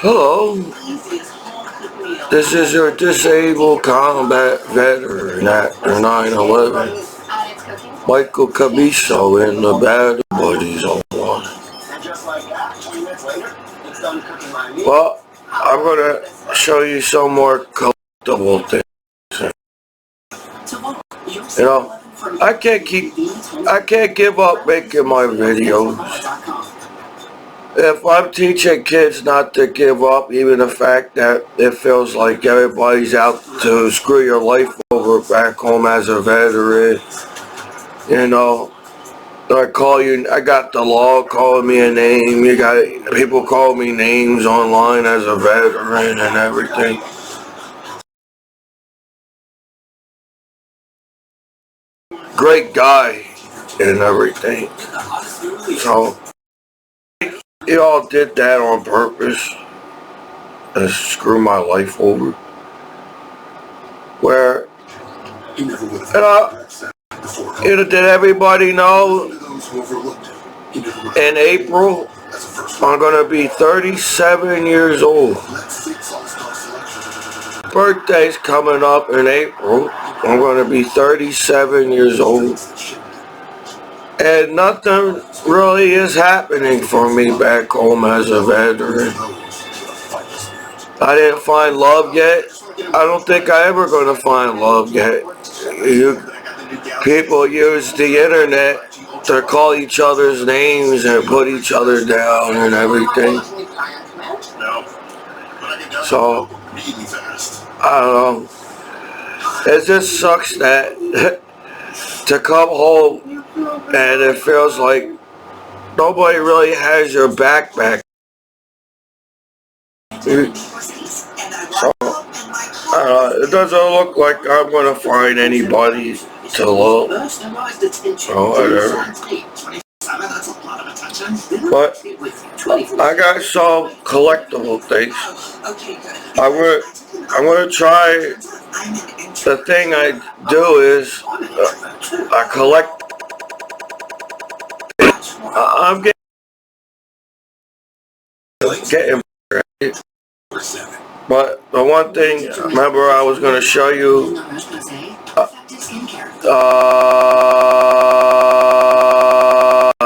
Hello, this is your disabled combat veteran after 9/11, Michael Commiso in the Battle Buddies online. Well, I'm going to show you some more collectible things. You know, I can't give up making my videos. If I'm teaching kids not to give up, even the fact that it feels like everybody's out to screw your life over back home as a veteran, you know, I got the law calling me a name, you got people call me names online as a veteran and everything. Great guy and everything. So, you all did that on purpose to screw my life over. Where, did everybody know in April I'm going to be 37 years old. Birthday's coming up in April. I'm going to be 37 years old. And nothing really is happening for me back home as a veteran. I didn't find love yet. I don't think I ever going to find love yet. People use the internet to call each other's names and put each other down and everything. So, I don't know. It just sucks that to come home and it feels like nobody really has your back. So, it doesn't look like I'm going to find anybody to love or whatever. But I got some collectible things. I'm going to try. The thing I do is I collect. I'm getting right? But the one thing, remember I was going to show you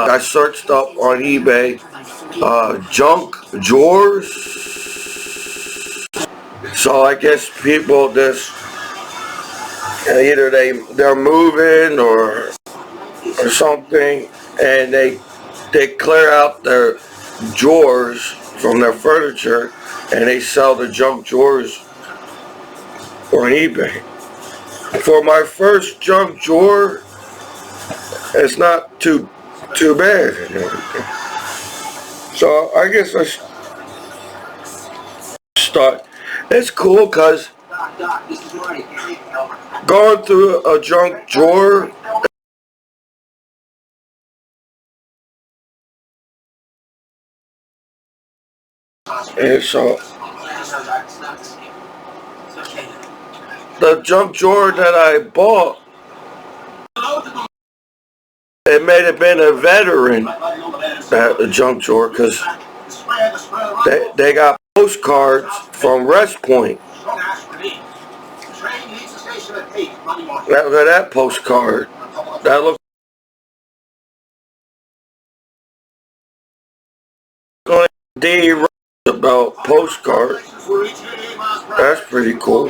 I searched up on eBay junk drawers. So I guess people just either they're moving or something, and they clear out their drawers from their furniture and they sell the junk drawers on eBay. For my first junk drawer, it's not too bad and everything. So I guess I start. It's cool because going through a junk drawer and so the junk drawer that I bought, it may have been a veteran at the junk drawer because they got postcards from West Point. Look at that postcard. That looks D about postcards. That's pretty cool.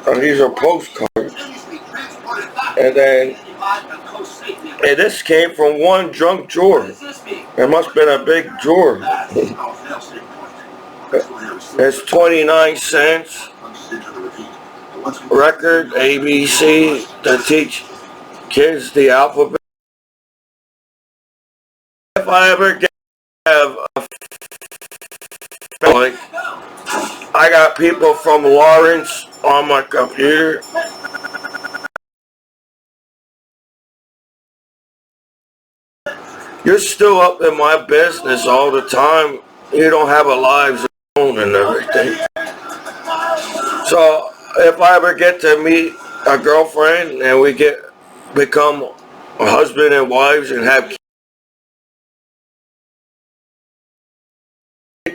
And these are postcards. And then, and this came from one junk drawer. It must have been a big drawer. It's 29 cents. Record ABC to teach kids the alphabet. If I ever have a like, I got people from Lawrence on my computer. You're still up in my business all the time. You don't have a lives own and everything. So if I ever get to meet a girlfriend and we become a husband and wives and have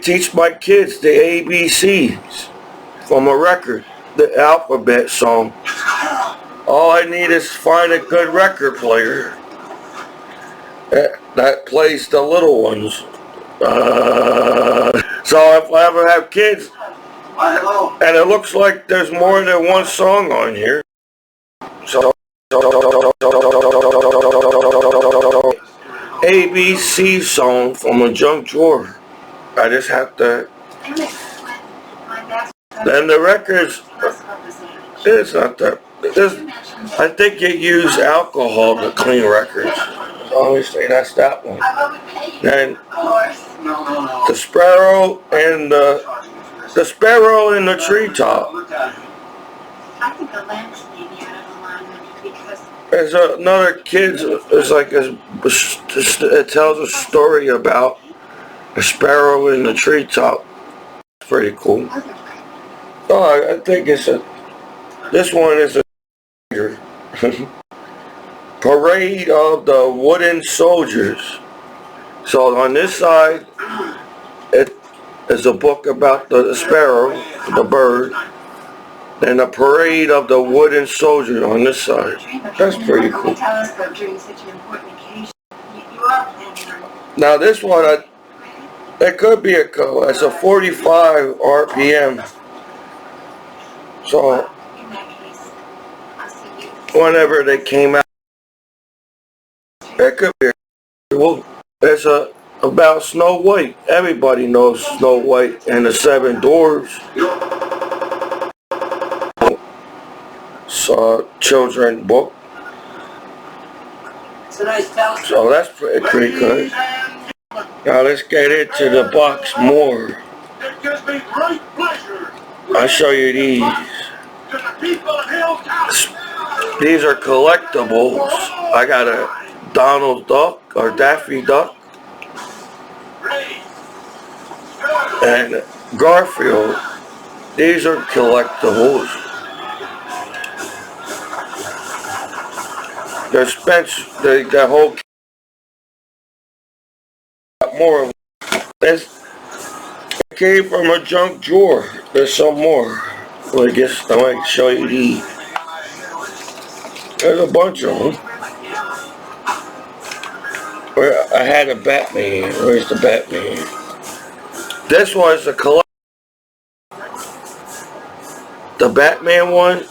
teach my kids the ABCs from a record, the alphabet song. All I need is find a good record player that plays the little ones. So if I ever have kids, and it looks like there's more than one song on here. So ABC song from a junk drawer. I just have to. Then the records, it's not that. I think you use alcohol to clean records. Obviously, that's that one. Then the sparrow and the sparrow in the treetop. There's another kid. It's like it tells a story about a sparrow in the treetop. It's pretty cool. Oh, I think it's a. This one is a parade of the wooden soldiers. So on this side, it is a book about the sparrow, the bird, and a parade of the wooden soldiers on this side. That's pretty cool. Now this one, it could be it's a 45 RPM. So whenever they came out, it could be. Well, it's about Snow White. Everybody knows Snow White and the Seven Dwarfs. So children book. So that's pretty good. Now let's get into the box more. I'll show you these. These are collectibles. I got a Donald Duck or Daffy Duck and Garfield. These are collectibles. They're Spencer. The whole more. This came from a junk drawer. There's some more. Well, I guess I might show you these. There's a bunch of them. Where I had a Batman. Where's the Batman? This one's a collect. The Batman one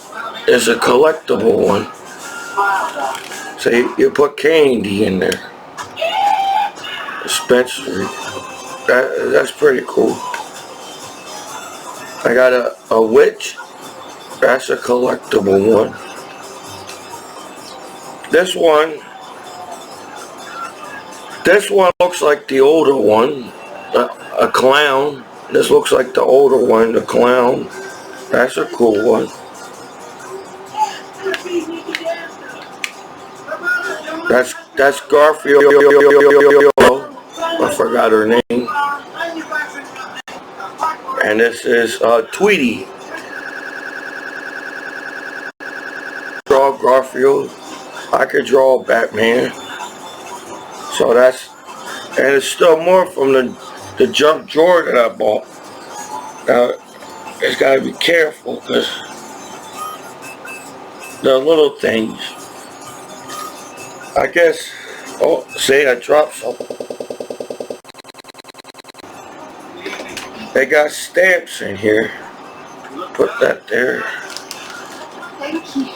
is a collectible one. So you put candy in there. Dispensary. That's pretty cool. I got a witch. That's a collectible one. This one looks like the older one, a clown. This looks like the older one, the clown. That's a cool one. That's Garfield. I forgot her name. And this is Tweety. Draw Garfield. I could draw Batman. So and it's still more from the junk drawer that I bought. Now, it's got to be careful because the little things. I guess, oh, see, I dropped something. They got stamps in here. Put that there. Thank you.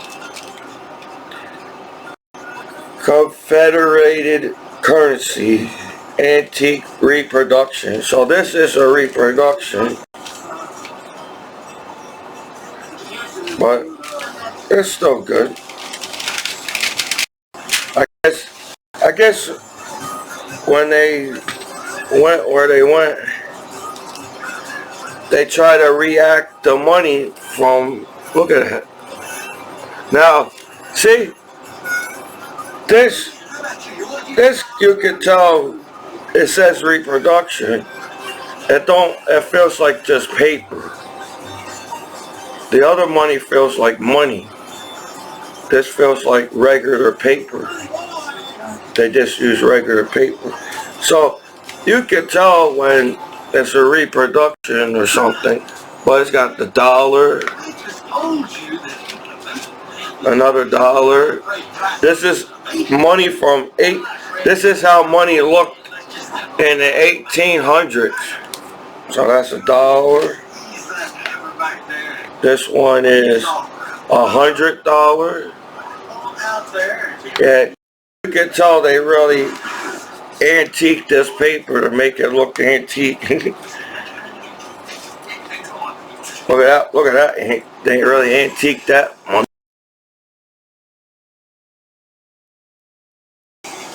Confederated currency, antique reproduction. So this is a reproduction, but it's still good. I guess when they went where they went, they try to react the money from. Look at it. Now, see. This you can tell it says reproduction. It feels like just paper. The other money feels like money. This feels like regular paper. They just use regular paper. So you can tell when it's a reproduction or something. But it's got the dollar, another dollar. This is money from this is how money looked in the 1800s. So that's a dollar. This one is $100. Yeah, you can tell they really antique this paper to make it look antique. Look at that, look at that. They really antique that one.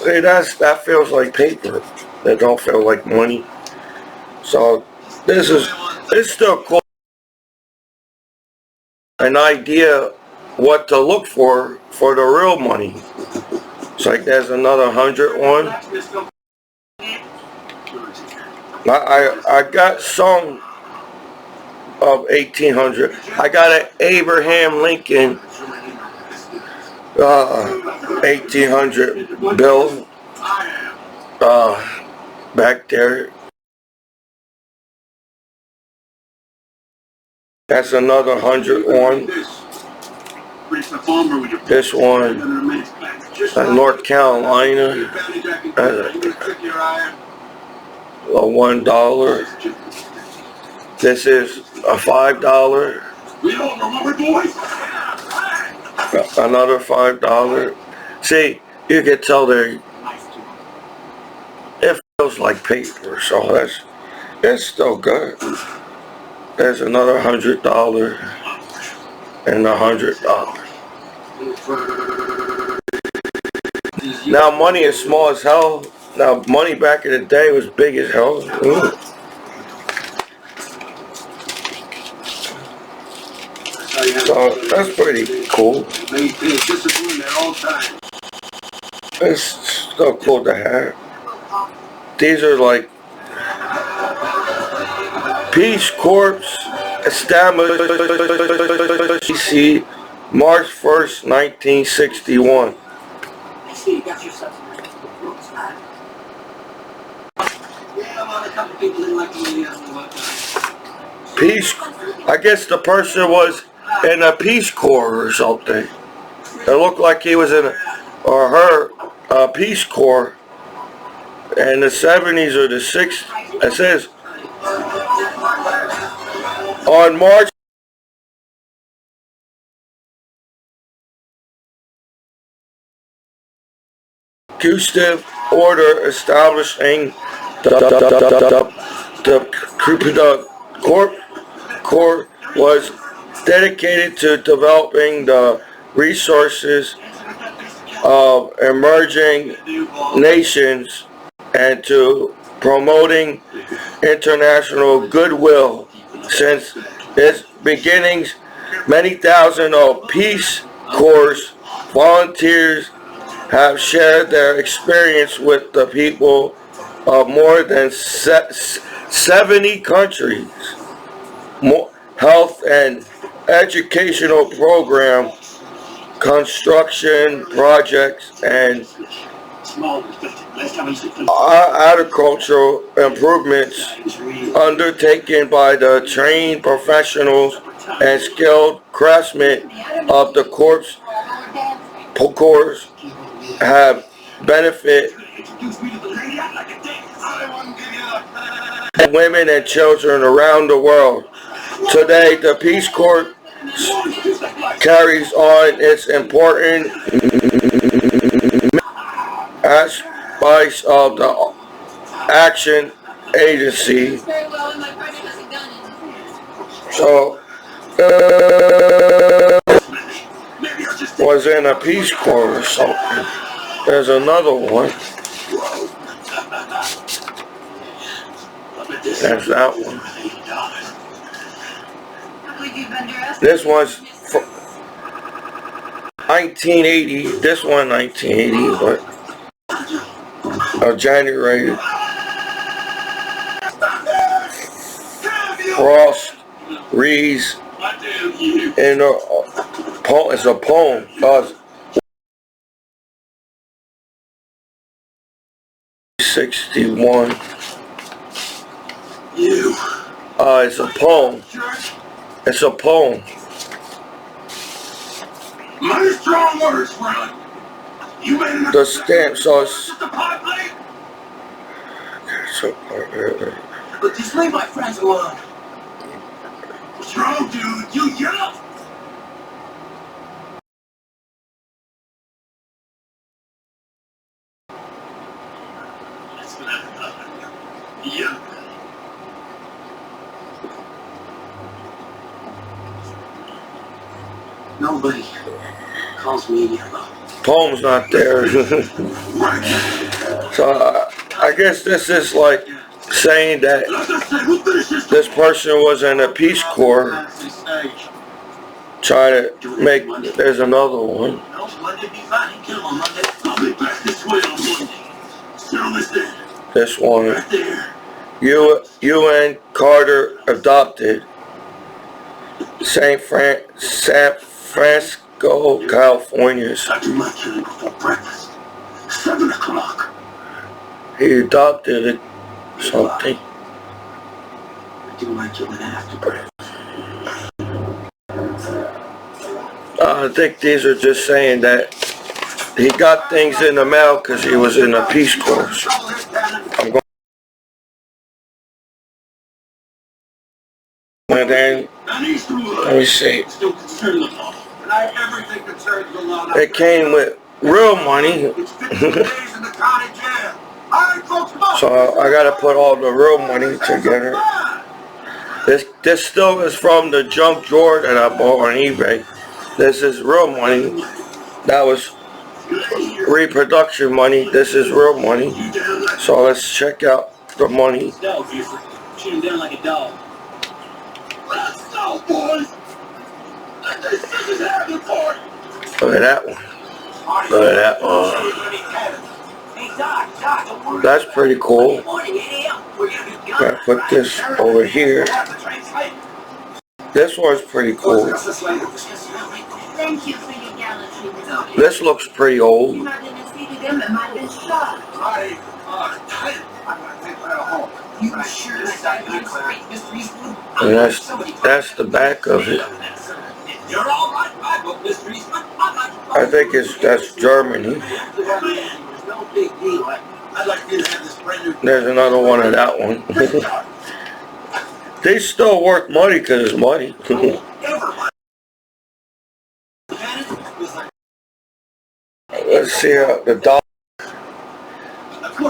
Hey, that feels like paper. That don't feel like money. So it's still cool. An idea what to look for the real money. It's like there's another 100 one. I got some of 1800. I got an Abraham Lincoln 1800 bill back there. That's another 100 one. This one, North Carolina, a $1. This is a $5. Another $5. See, you can tell it feels like paper, so it's still good. There's another $100 and $100. Now money is small as hell. Now money back in the day was big as hell. So that's pretty cool. It's still cool to have. These are like Peace Corps established DC March 1st, 1961. Peace, I guess the person was in a Peace Corps or something. It looked like he was in or her Peace Corps in the 70s or the 60s. It says on March executive order establishing the Corps was dedicated to developing the resources of emerging nations and to promoting international goodwill. Since its beginnings, many thousands of Peace Corps volunteers have shared their experience with the people of more than 70 countries. Health and educational program, construction projects, and agricultural improvements undertaken by the trained professionals and skilled craftsmen of the Corps have benefit women and children around the world. Today, the Peace Corps carries on its important aspects of the action agency. So, was in a Peace Corps or something. There's another one. There's that one. This one's 1980. This one 1980, but January. Frost reads in it's a poem. 61. You. It's a poem. It's a poem. My strong words, friend. You made enough. The stamp, so it's... The pot plate. So, But just leave my friends alone. What's wrong, dude? You yell. Yeah. Nobody calls me yellow. poem's not there. So I guess this is like saying that this person was in the Peace Corps trying to make, there's another one. This one, UN Carter adopted, San Francisco, California. I do my killing before breakfast. 7 o'clock. He adopted it, something. I do my killing after breakfast. I think these are just saying that he got things in the mail because he was in the Peace Corps. I'm going. And then, let me see. It came with real money. So I gotta put all the real money together. This still is from the junk drawer that I bought on eBay. This is real money. That was reproduction money. This is real money. So let's check out the money. Shoot him down like a dog. Let's go, boys! Look at that one. Look at that one. That's pretty cool. Gotta put this over here. This one's pretty cool. Thank you for your galaxy. This looks pretty old. You're not going to see them in my best shot. And that's the back of it. I think that's Germany. There's another one of that one. They still worth money because it's money. Let's see the dollar.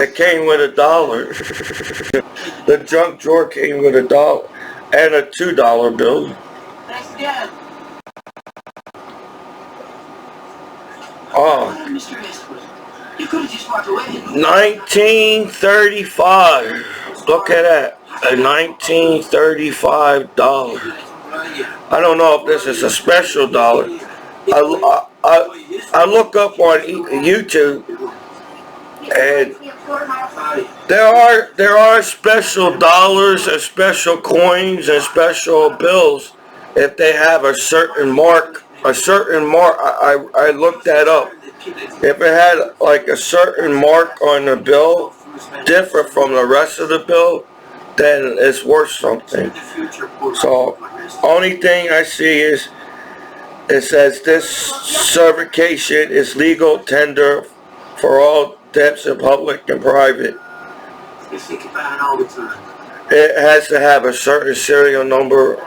It came with $1. The junk drawer came with $1 and a $2 bill. Oh, 1935. Look at that. A $1935. I don't know if this is a special dollar. I look up on YouTube, and there are special dollars and special coins and special bills if they have a certain mark. I looked that up. If it had like a certain mark on the bill, different from the rest of the bill, then it's worth something. So, only thing I see is it says this certification is legal tender for all debts in public and private. It has to have a certain serial number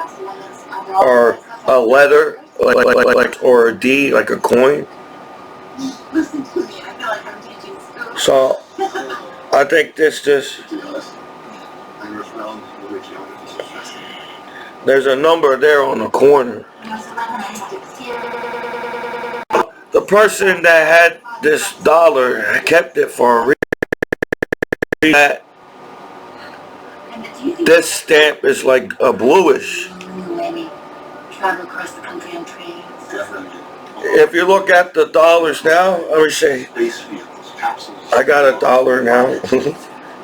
or a letter, like or a D, like a coin. So I think this just, there's a number there on the corner. The person that had this dollar kept it for a reason. This stamp is like a bluish. If you look at the dollars now, let me see. I got $1 now.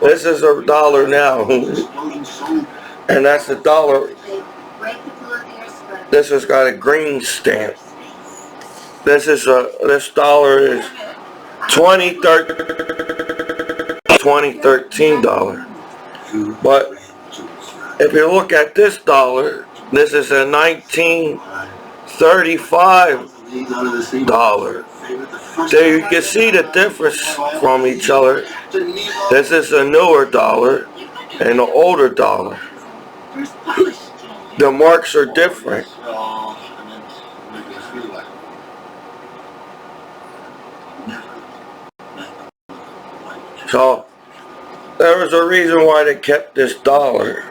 This is $1 now. And that's $1. This has got a green stamp. This dollar is 2013 dollar. But if you look at this dollar, this is a 1935 dollar. There you can see the difference from each other. This is a newer dollar and an older dollar. The marks are different. So there was a reason why they kept this dollar.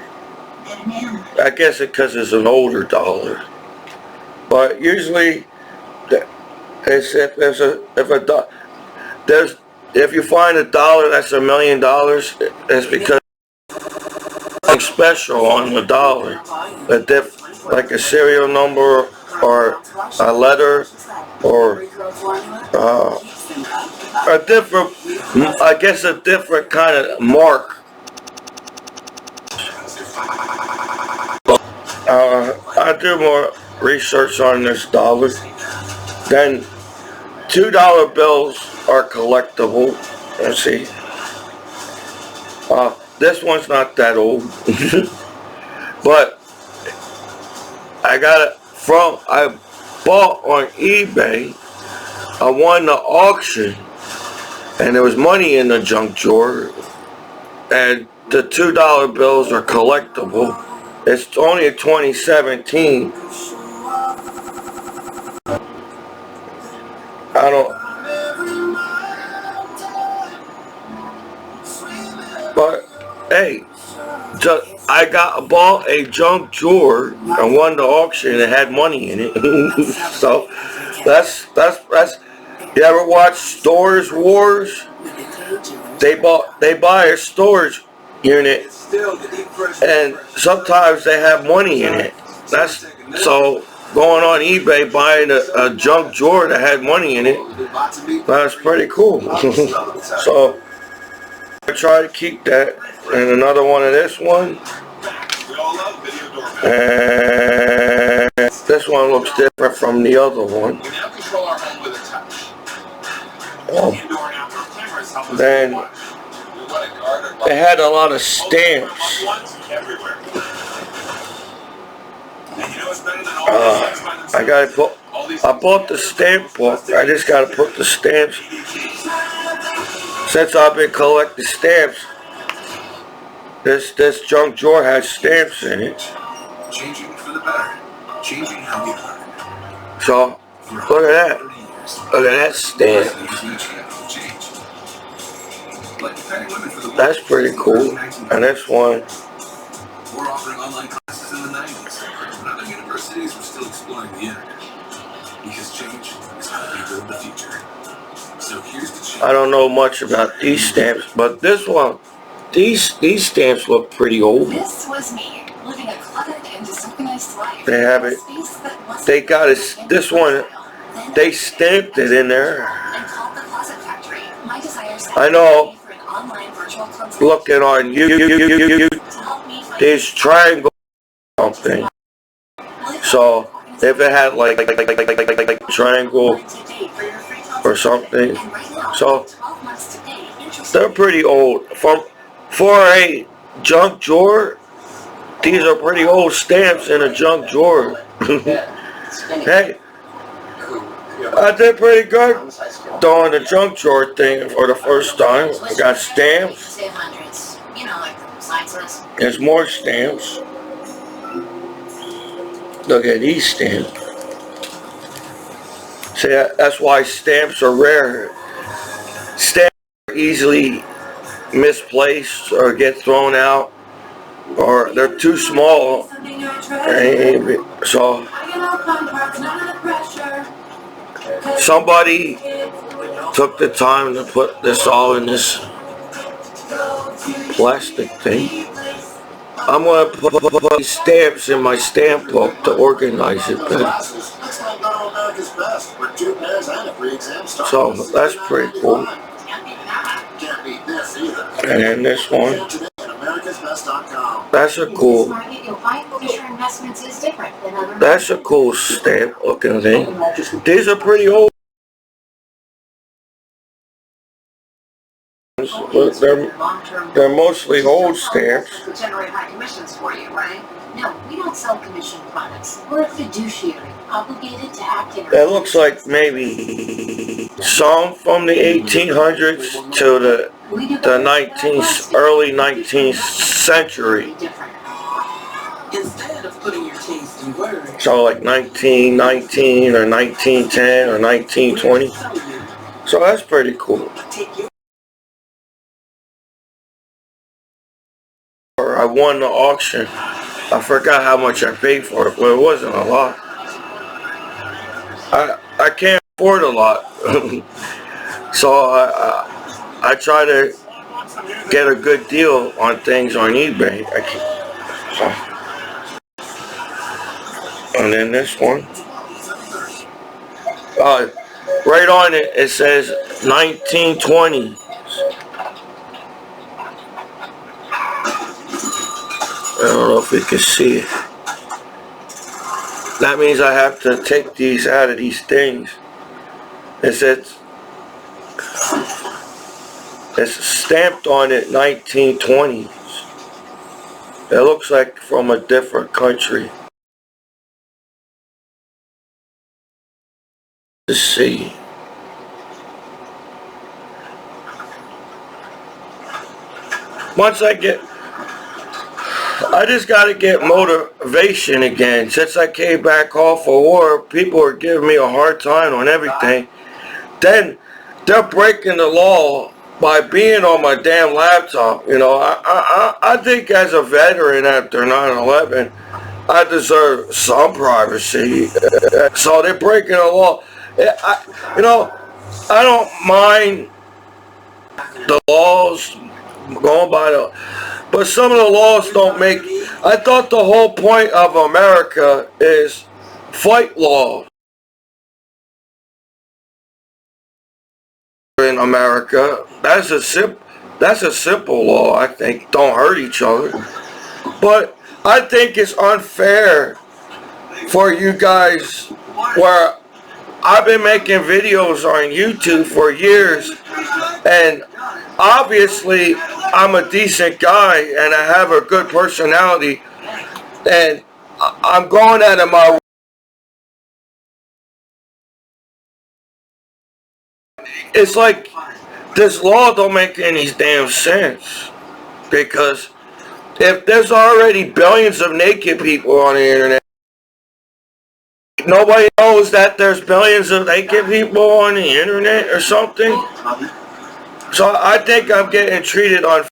I guess because it's an older dollar. But usually, it's if you find a dollar that's $1 million, it's because something special on the dollar, like a serial number or a letter or a different, I guess a different kind of mark. I do more research on this dollar. Then $2 bills are collectible. Let's see. This one's not that old, but I bought on eBay. I won the auction, and there was money in the junk drawer, and the $2 bills are collectible. It's only a 2017. But hey, I bought a junk drawer and won the auction and it had money in it. So that's. You ever watch Storage Wars? They buy a storage unit, and sometimes they have money in it. So going on eBay buying a junk drawer that had money in it. That's pretty cool. So I try to keep that. And another one of this one. And this one looks different from the other one. Then they had a lot of stamps. I bought the stamp book. I just gotta put the stamps. Since I've been collecting stamps, this junk drawer has stamps in it. Changing for the better. Changing how we learn. So look at that. Look at that stamp. That's pretty cool. And this one. We're offering online classes in the 90s. When other universities were still exploring the internet. Because change is how we build the future. So here's the change. I don't know much about these stamps, but this one, these stamps look pretty old. This was me, living a cluttered and disorganized life. They have it. They got it. This one, they stamped it in there. I know. Looking on YouTube, there's triangle something. So if it had like triangle or something, so they're pretty old. For a junk drawer, these are pretty old stamps in a junk drawer. Hey, I did pretty good doing the junk drawer thing for the first time. I got stamps. There's more stamps. Look at these stamps. See, that's why stamps are rare. Stamps are easily misplaced or get thrown out, or they're too small. So somebody took the time to put this all in this plastic thing. I'm going to put these stamps in my stamp book to organize it better. So that's pretty cool. And then this one. That's a cool stamp looking thing. These are pretty old. but they're mostly old stamps. To generate high commissions for you, right? No, we don't sell commission products. We're a fiduciary, obligated to act in. It looks like maybe some from the 1800s to the early 19th century. Instead of putting your taste in words, So like 1919 or 1910 or 1920. So that's pretty cool. I won the auction. I forgot how much I paid for it, but it wasn't a lot. I can't afford a lot. So I try to get a good deal on things on eBay. And then this one. Right on it, it says 1920. I don't know if you can see it. That means I have to take these out of these things. It says, it's stamped on it 1920s. It looks like from a different country. Let's see. I just got to get motivation again. Since I came back off of war, people are giving me a hard time on everything. Then they're breaking the law by being on my damn laptop. You know, I think as a veteran after 9/11, I deserve some privacy. So they're breaking the law. I don't mind the laws going by but some of the laws don't make. I thought the whole point of America is fight laws. In America, that's a simple law. I think don't hurt each other. But I think it's unfair for you guys where I've been making videos on YouTube for years, and obviously I'm a decent guy and I have a good personality, and I'm going out of my way. It's like this law don't make any damn sense, because if there's already billions of naked people on the internet, nobody knows that there's billions of naked people on the internet or something. So I think I'm getting treated on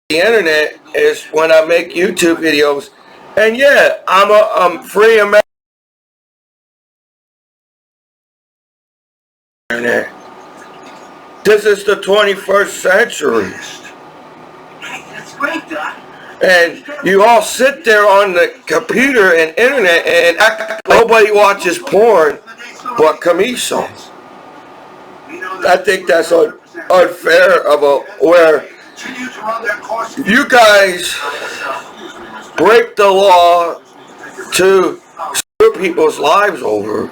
the internet is when I make YouTube videos. And yeah, I'm free American. This is the 21st century. that's great, Doc. And you all sit there on the computer and internet and act like nobody watches porn but Commiso. I think that's unfair where you guys break the law to screw people's lives over.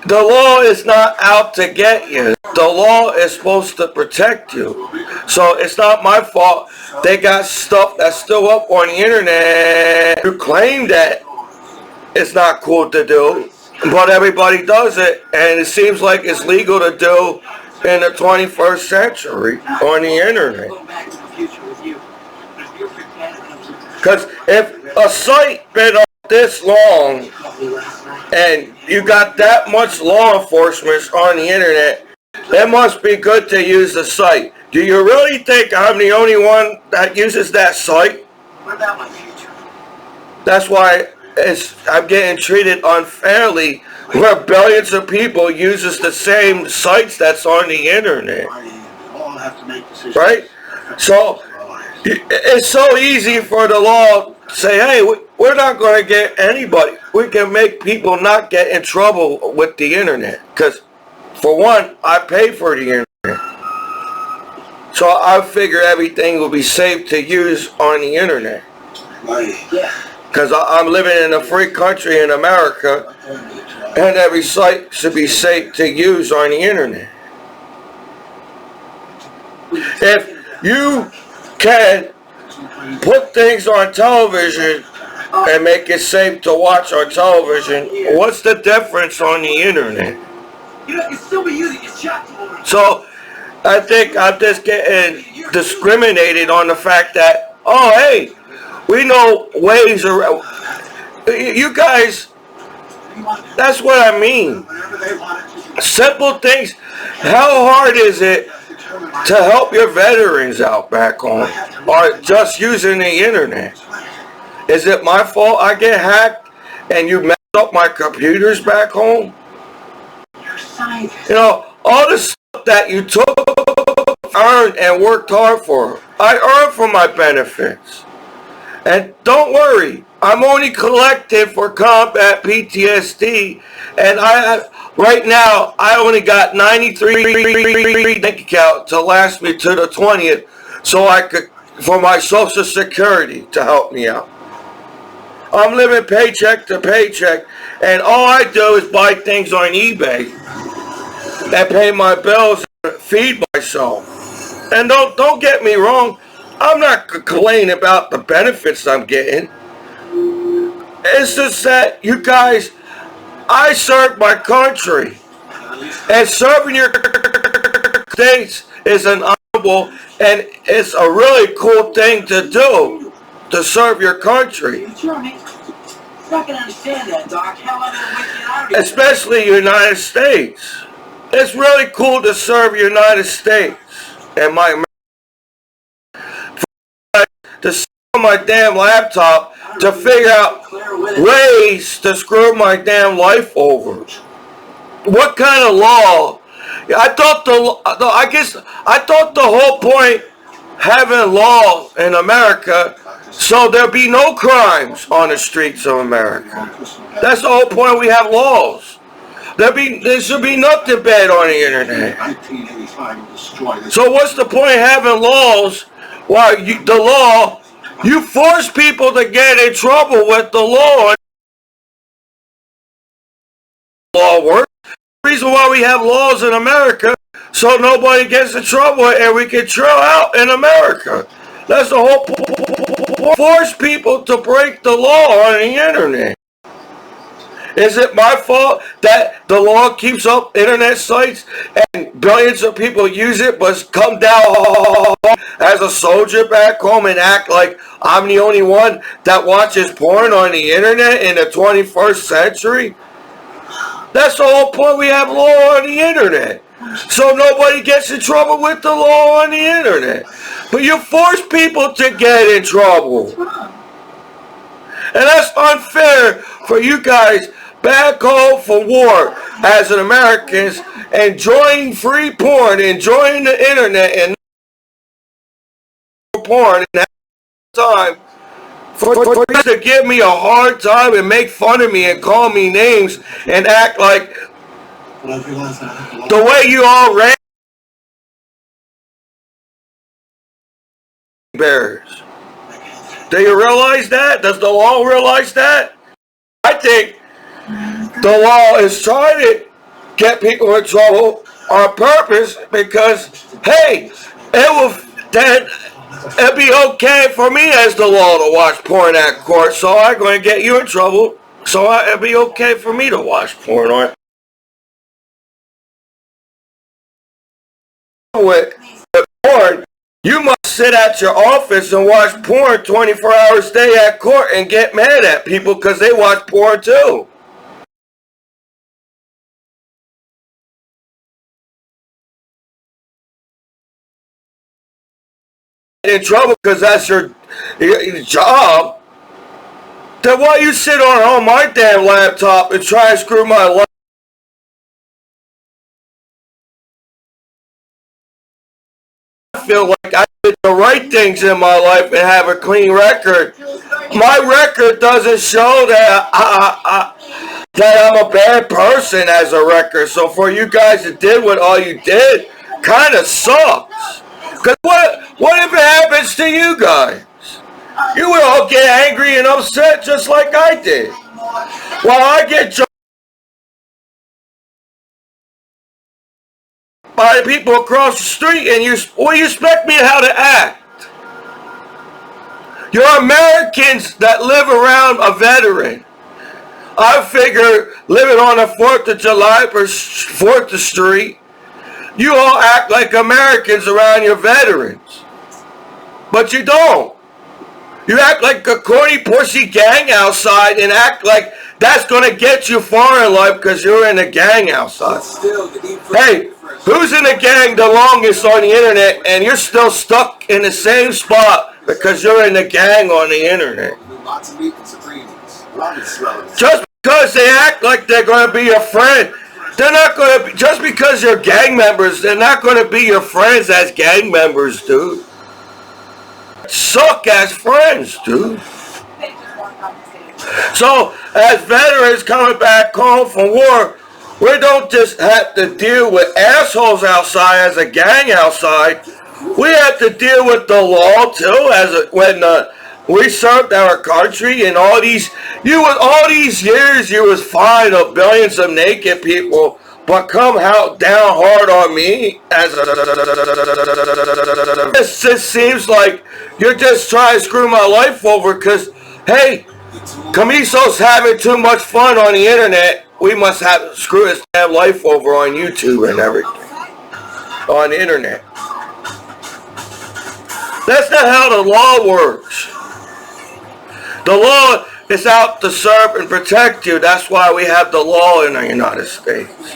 The law is not out to get you. The law is supposed to protect you. So it's not my fault. They got stuff that's still up on the internet. You claim that it's not cool to do, but everybody does it, and it seems like it's legal to do in the 21st century on the internet. Because if a site been up this long and you got that much law enforcement on the internet, it must be good to use the site. Do you really think I'm the only one that uses that site? What about my future? That's why I'm getting treated unfairly, where billions of people uses the same sites that's on the internet. Right? So it's so easy for the law to say, hey, we're not going to get anybody. We can make people not get in trouble with the internet. Because, for one, I pay for the internet. So I figure everything will be safe to use on the internet. Because I'm living in a free country in America, and every site should be safe to use on the internet. If you can put things on television and make it safe to watch on television, what's the difference on the internet? You know, it can still be using your shot tool. So I think I'm just getting discriminated on the fact that, oh hey, we know ways around. You guys, that's what I mean. Simple things. How hard is it to help your veterans out back home, or just using the internet? Is it my fault I get hacked and you messed up my computers back home? You know, all the stuff that you took, earned, and worked hard for, I earned for my benefits. And don't worry, I'm only collected for combat PTSD, and right now I only got 93 bank account to last me to the 20th, so I could, for my Social Security to help me out. I'm living paycheck to paycheck, and all I do is buy things on eBay and pay my bills and feed myself. And don't get me wrong, I'm not complaining about the benefits I'm getting. It's just that you guys, I served my country, and serving your states is an honorable, and it's a really cool thing to do, to serve your country. You're not gonna understand that, Doc. How am I gonna wake you out of here? Especially the United States. It's really cool to serve the United States and to sell my damn laptop to figure out ways to screw my damn life over. What kind of law? I thought the whole point having law in America so there'll be no crimes on the streets of America. That's the whole point. We have laws. There should be nothing bad on the internet. So what's the point of having laws? Why the law? You force people to get in trouble with the law. Law works. The reason why we have laws in America, so nobody gets in trouble and we can chill out in America. That's the whole point. Force people to break the law on the internet. Is it my fault that the law keeps up internet sites and billions of people use it, but come down as a soldier back home and act like I'm the only one that watches porn on the internet in the 21st century? That's the whole point. We have law on the internet, so nobody gets in trouble with the law on the internet. But you force people to get in trouble, and that's unfair for you guys back home for war as an Americans, enjoying free porn, enjoying the internet, and porn and that time for you to give me a hard time and make fun of me and call me names and act like the way you all ran bears. Do you realize that? Does the law realize that? I think the law is trying to get people in trouble on purpose because, hey, it'd be okay for me as the law to watch porn at court, so I'm going to get you in trouble, so it'd be okay for me to watch porn on with porn. You must sit at your office and watch porn 24 hours a day at court and get mad at people because they watch porn too. In trouble because that's your job, then why you sit on my damn laptop and try and screw my life? I feel like I did the right things in my life and have a clean record. My record doesn't show that I'm a bad person as a record. So for you guys that did what all you did, kind of sucks. Because what if it happens to you guys? You would all get angry and upset just like I did. While I get by the people across the street, and what do you expect me how to act? You're Americans that live around a veteran. I figure living on the 4th of July or 4th of Street, you all act like Americans around your veterans. But you don't. You act like a corny pussy gang outside and act like that's going to get you far in life because you're in a gang outside. Hey, who's in a gang the longest on the internet and you're still stuck in the same spot because you're in a gang on the internet? Just because they act like they're going to be your friend, they're not going to be, just because you're gang members, they're not going to be your friends as gang members, dude. Suck as friends, dude. So, as veterans coming back home from war, we don't just have to deal with assholes outside as a gang outside. We have to deal with the law too. When we served our country, and all these years, you was fine of billions of naked people. But come out down hard on me it just seems like you're just trying to screw my life over because, hey, Commiso's having too much fun on the internet. We must have screw his damn life over on YouTube and everything. On the internet. That's not how the law works. The law is out to serve and protect you. That's why we have the law in the United States.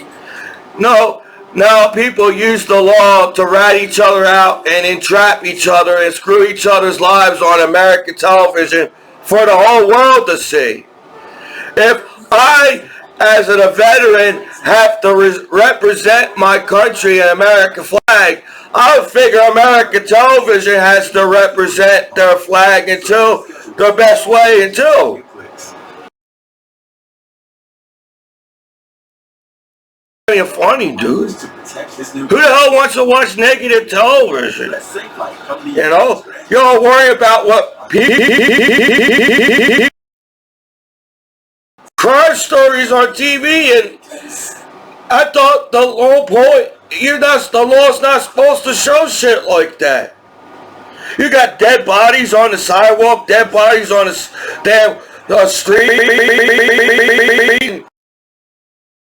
No, now people use the law to rat each other out and entrap each other and screw each other's lives on American television for the whole world to see. If I, as a veteran, have to represent my country and American flag, I would figure American television has to represent their flag until the best way until. Funny, dude. Who the hell wants to watch negative television? You know, you don't worry about what crime stories on TV, and I thought the whole point, the law's not supposed to show shit like that. You got dead bodies on the sidewalk, dead bodies on the damn street.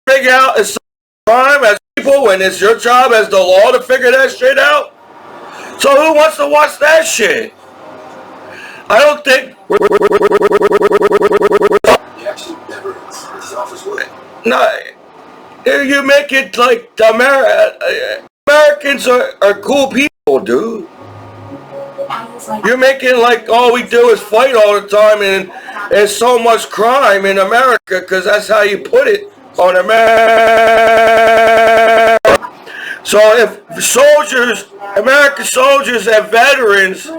Figure out it's crime as people when it's your job as the law to figure that shit out. So who wants to watch that shit? I don't think no, you make it like the Americans are cool people, dude. You're making like all we do is fight all the time, and there's so much crime in America because that's how you put it on America. So if American soldiers and veterans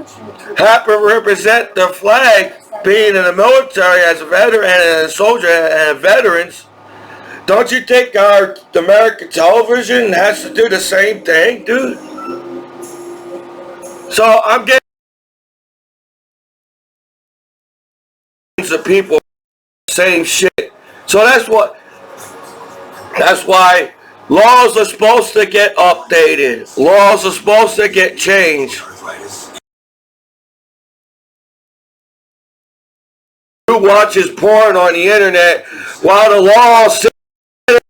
have to represent the flag, being in the military as a veteran and a soldier and veterans, don't you think the American television has to do the same thing, dude? So I'm getting of people saying shit. So that's why laws are supposed to get updated. Laws are supposed to get changed. Who watches porn on the internet while the law sits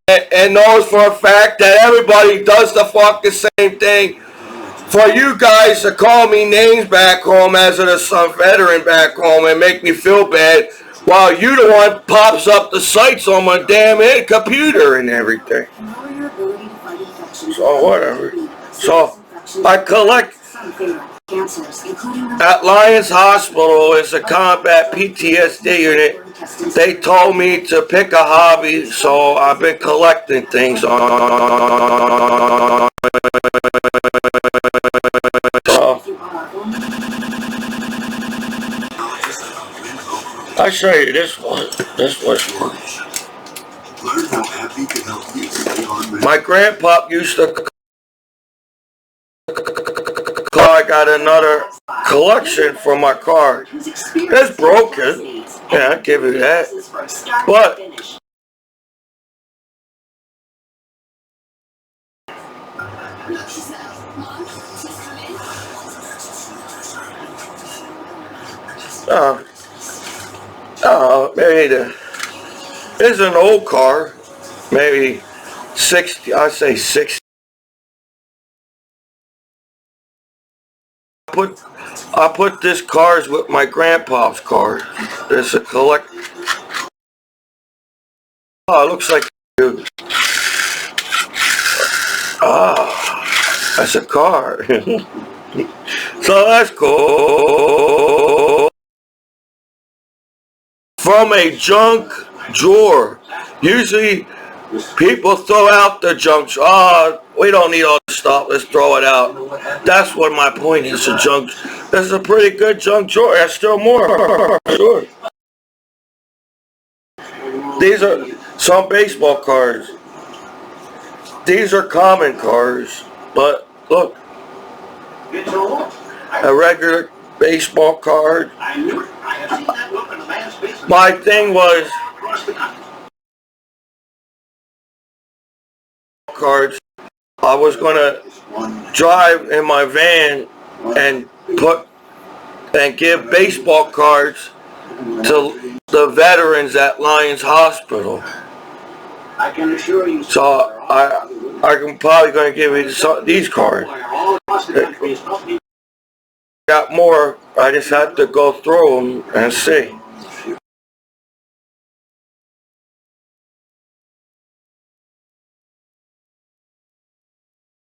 and knows for a fact that everybody does the fucking same thing? For you guys to call me names back home as a veteran back home and make me feel bad, while you the one pops up the sites on my damn computer and everything. So whatever. So I collect at Lions Hospital is a combat PTSD unit. They told me to pick a hobby, so I've been collecting things on. I'll show you this one. This was my grandpa used to. I got another collection for my car. It's broken. Yeah, I'll give you that. But Maybe this is an old car, maybe 60, I say 60. I put this cars with my grandpa's car. It's a collect. Oh, it looks like, dude. Ah, that's a car. So that's cool. From a junk drawer. Usually people throw out the junk drawer. Oh, we don't need all this stuff. Let's throw it out. That's what my point is. A junk. This is a pretty good junk drawer. There's still more. Sure. These are some baseball cards. These are common cards, but look, a regular baseball card. My thing was cards. I was gonna drive in my van and give baseball cards to the veterans at Lions Hospital. I can assure you. So I'm probably going to give you these cards. Got more. I just have to go through them and see.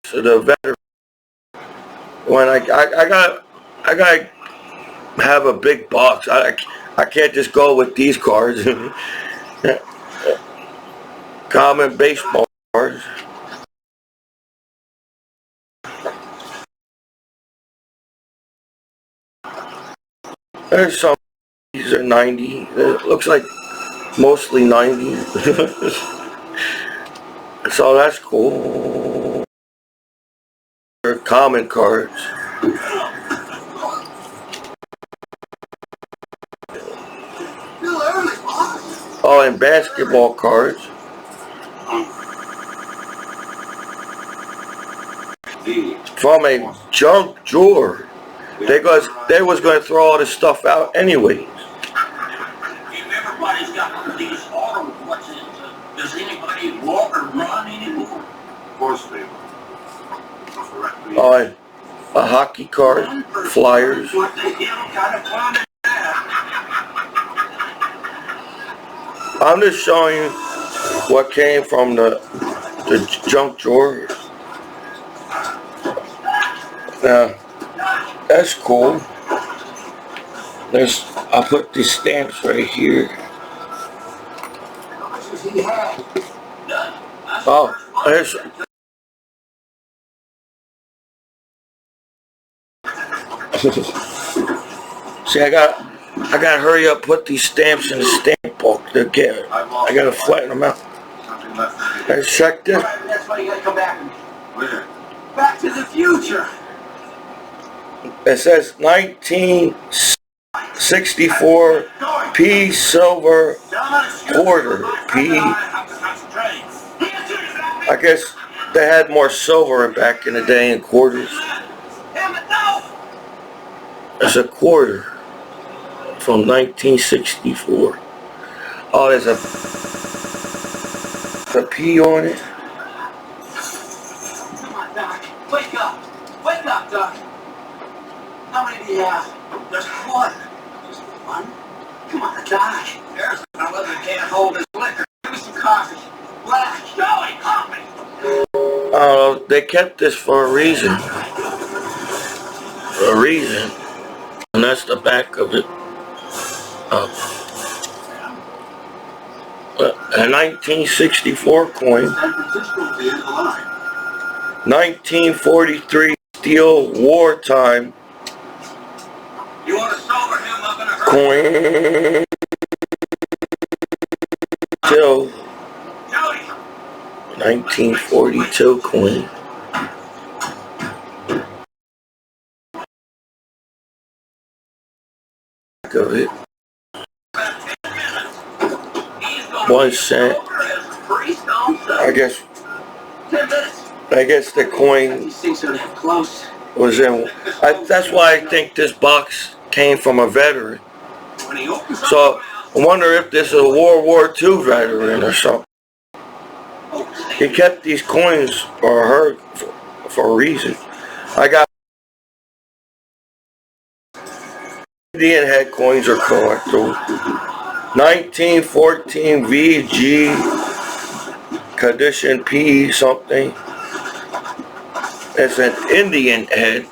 So the veteran, when I got have a big box. I can't just go with these cards. Common baseball cards. There's some. These are 90. It looks like mostly 90. So that's cool. They're common cards. Oh, and basketball cards. From a junk drawer. They was going to throw all this stuff out anyways. Everybody's got these auto watches. Does anybody walk or run anymore? Of course they do. Oh, and a hockey card, Flyers. What the hell kind of fun is that? I'm just showing you what came from the junk drawer. Now, that's cool. I'll put these stamps right here. Oh, there's. See, I got to hurry up, put these stamps in the stamp book to get. I got to flatten them out. Let's check this. That's why you got to come back. Back to the future. It says 1964 P silver quarter. P. I guess they had more silver back in the day in quarters. It's a quarter from 1964. Oh, there's a P on it. Come on, Doc. Wake up. Wake up, Doc. How many do you have? Just one. Just one? Come on, Doc. There's a fella that can't hold his liquor. Give me some coffee. Black. Joey, coffee. They kept this for a reason. For a reason. And that's the back of it. A 1964 coin. 1943 steel wartime You want to sober him up in a hurry? coin. Till 1942 coin. Of it. 1 cent. I guess I guess the coin These things are that close. was in. That's why I think this box came from a veteran. When he opens So I wonder if this is a World War II veteran or something. He kept these coins or her for a reason. I got Indian head coins are collectible. 1914 VG condition P something. It's an Indian head.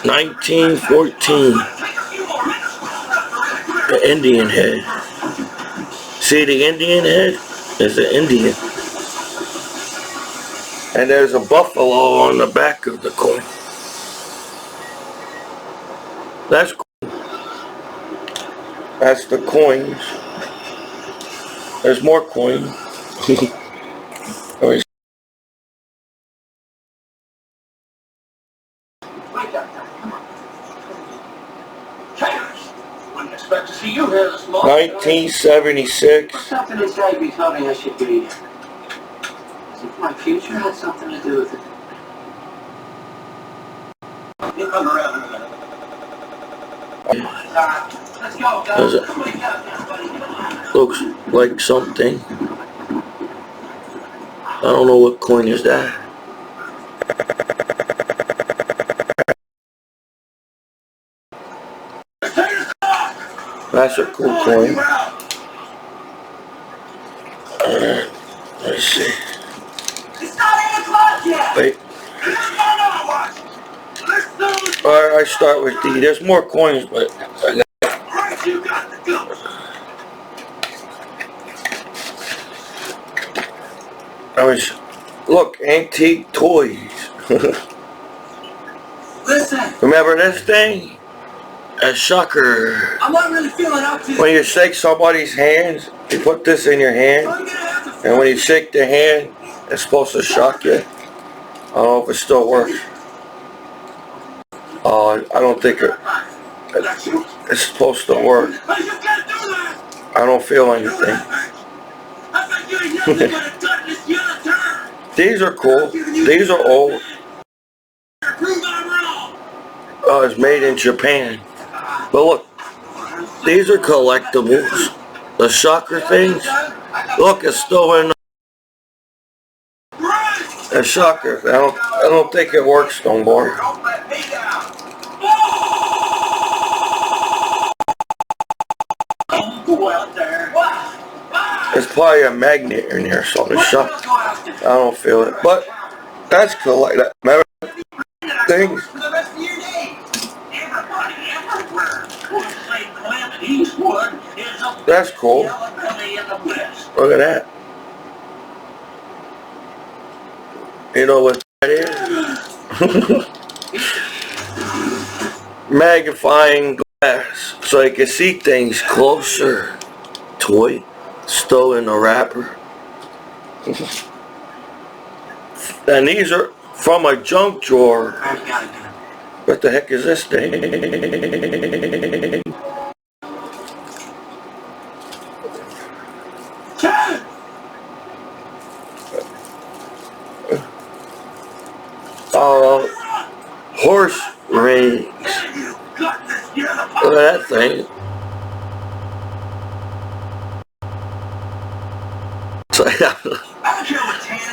1914. The Indian head. See the Indian head? It's an Indian. And there's a buffalo on the back of the coin. That's cool. That's the coins. There's more coins. Wouldn't expect to see you here this morning. 1976. Something inside me told me I should be here. As if my future had something to do with it. You come around in a minute. Let's go, guys. Wake up now, buddy. Come on. Looks like something. I don't know what coin is that. That's a cool coin. Let's see. It's not 8 o'clock yet. Wait. Alright, I start with D. There's more coins, but I got. You got the go. Look, antique toys. Listen, Remember this thing? A sucker. I'm not really feeling up to When you shake somebody's hands, you put this in your hand, I'm gonna have to and when you shake their hand, it's supposed to shock you. I don't know if it still works. I don't think it's supposed to work. I just can't do that. I don't feel anything. I bet you ain't nothing but a gutless yellow turd. These are cool. These are old. Prove I'm wrong. It's made in Japan. But look, these are collectibles. The shocker things. Look, it's still in the shocker. I don't think it works no more. Don't let me down. Go out there. There's probably a magnet in there, so the shock. I don't feel it. But that's cool. Like that. Remember things? For the rest of your day. Everybody, everywhere. Would say Clement Eastwood is a That's cool. yellow belly in the West. Look at that. You know what that is? Magnifying glass, so you can see things closer. Toy, still in the wrapper. And these are from a junk drawer. I've got it. What the heck is this thing? Horse rings. Look at that thing.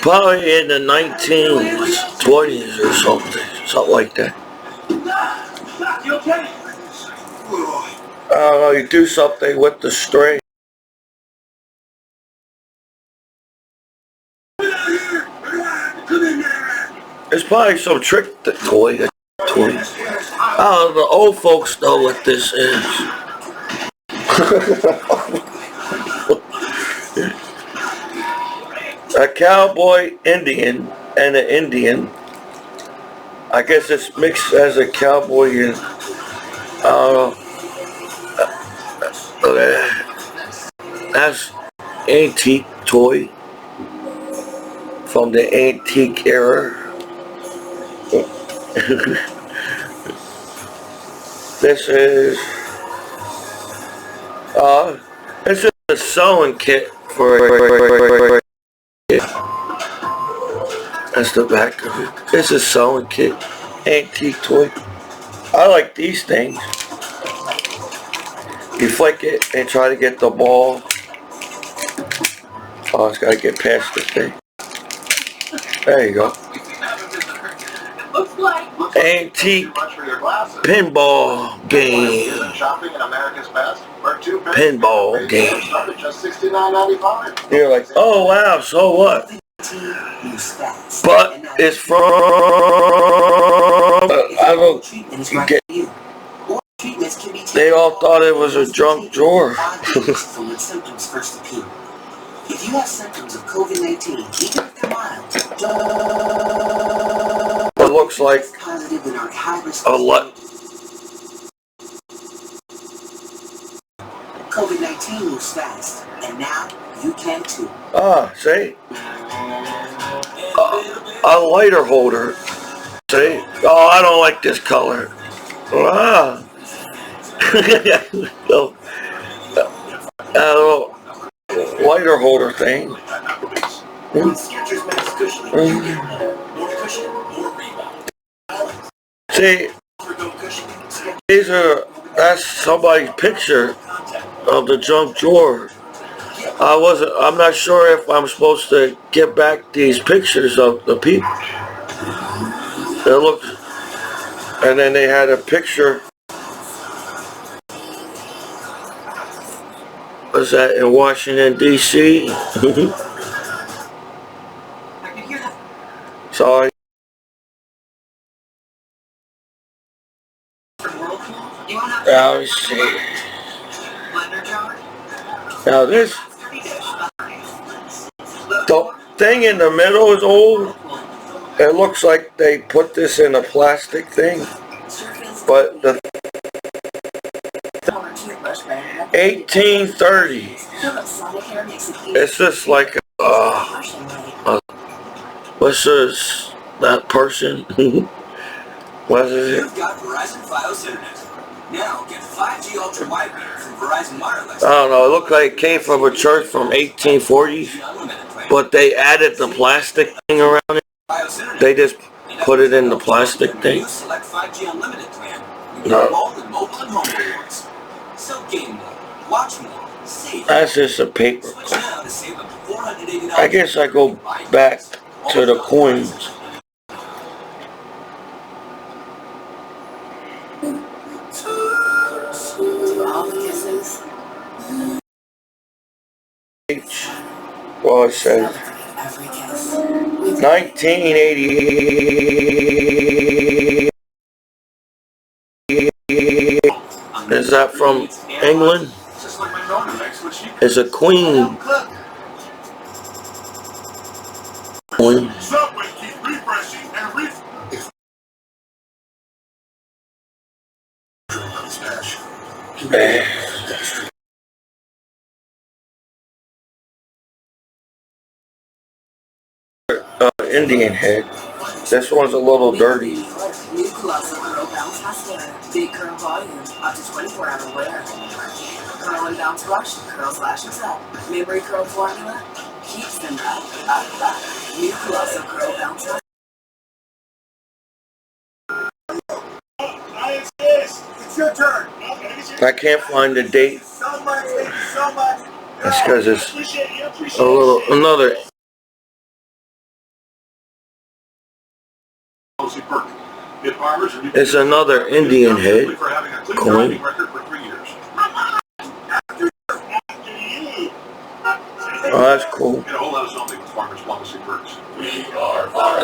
Probably in the 1920s or something like that. You okay? You do something with the string. There's probably some trick to toy. Oh, the old folks know what this is. A cowboy Indian and an Indian. I guess it's mixed as a cowboy and that's antique toy from the antique era. This is this is a sewing kit for That's the back of it. This is sewing kit, antique toy. I like these things. You flick it and try to get the ball. Oh, it's got to get past the thing. There you go. Antique pinball game. Pinball game. You're like, oh wow, so what? But it's from, I don't get, they all thought it was a junk drawer. If you have symptoms of COVID-19, even if they're mild, It looks like a lot. COVID-19 moves fast, and now you can too. Ah, see? A lighter holder. See? Oh, I don't like this color. Ah. So, a little lighter holder thing. See, that's somebody's picture of the junk drawer. I'm not sure if I'm supposed to get back these pictures of the people. It looks, and then they had a picture. Was that in Washington, D.C.? Sorry. Now, let me see. Now this, the thing in the middle is old. It looks like they put this in a plastic thing, but the 1830. It's just like what's this? That person? What is it? You've got Verizon Fios Internet. Now get 5G Ultra Wideband from Verizon Wireless. I don't know. It looked like it came from a church from 1840s, but they added the plastic thing around it. They just put it in the plastic thing. Select 5G Unlimited plan. No. Mobile and home rewards. So game more, watch more, save. That's just a paper. Switch now to save up to $480. I guess I go back to the coins. Well, it says 1988. Is that from England? It's a queen. Queen. Indian head. This one's a little dirty. New Commiso Curl Bounce Mascara. Big curl volume, up to 24-hour wear. Curl and bounce brush, curls lashes up. Memory curl formula, keeps them up. New Commiso Curl Bounce Mascara. It's your turn. I can't find the date. So much, thank you so much. That's because it's another. It's another Indian head coin. Oh, that's cool.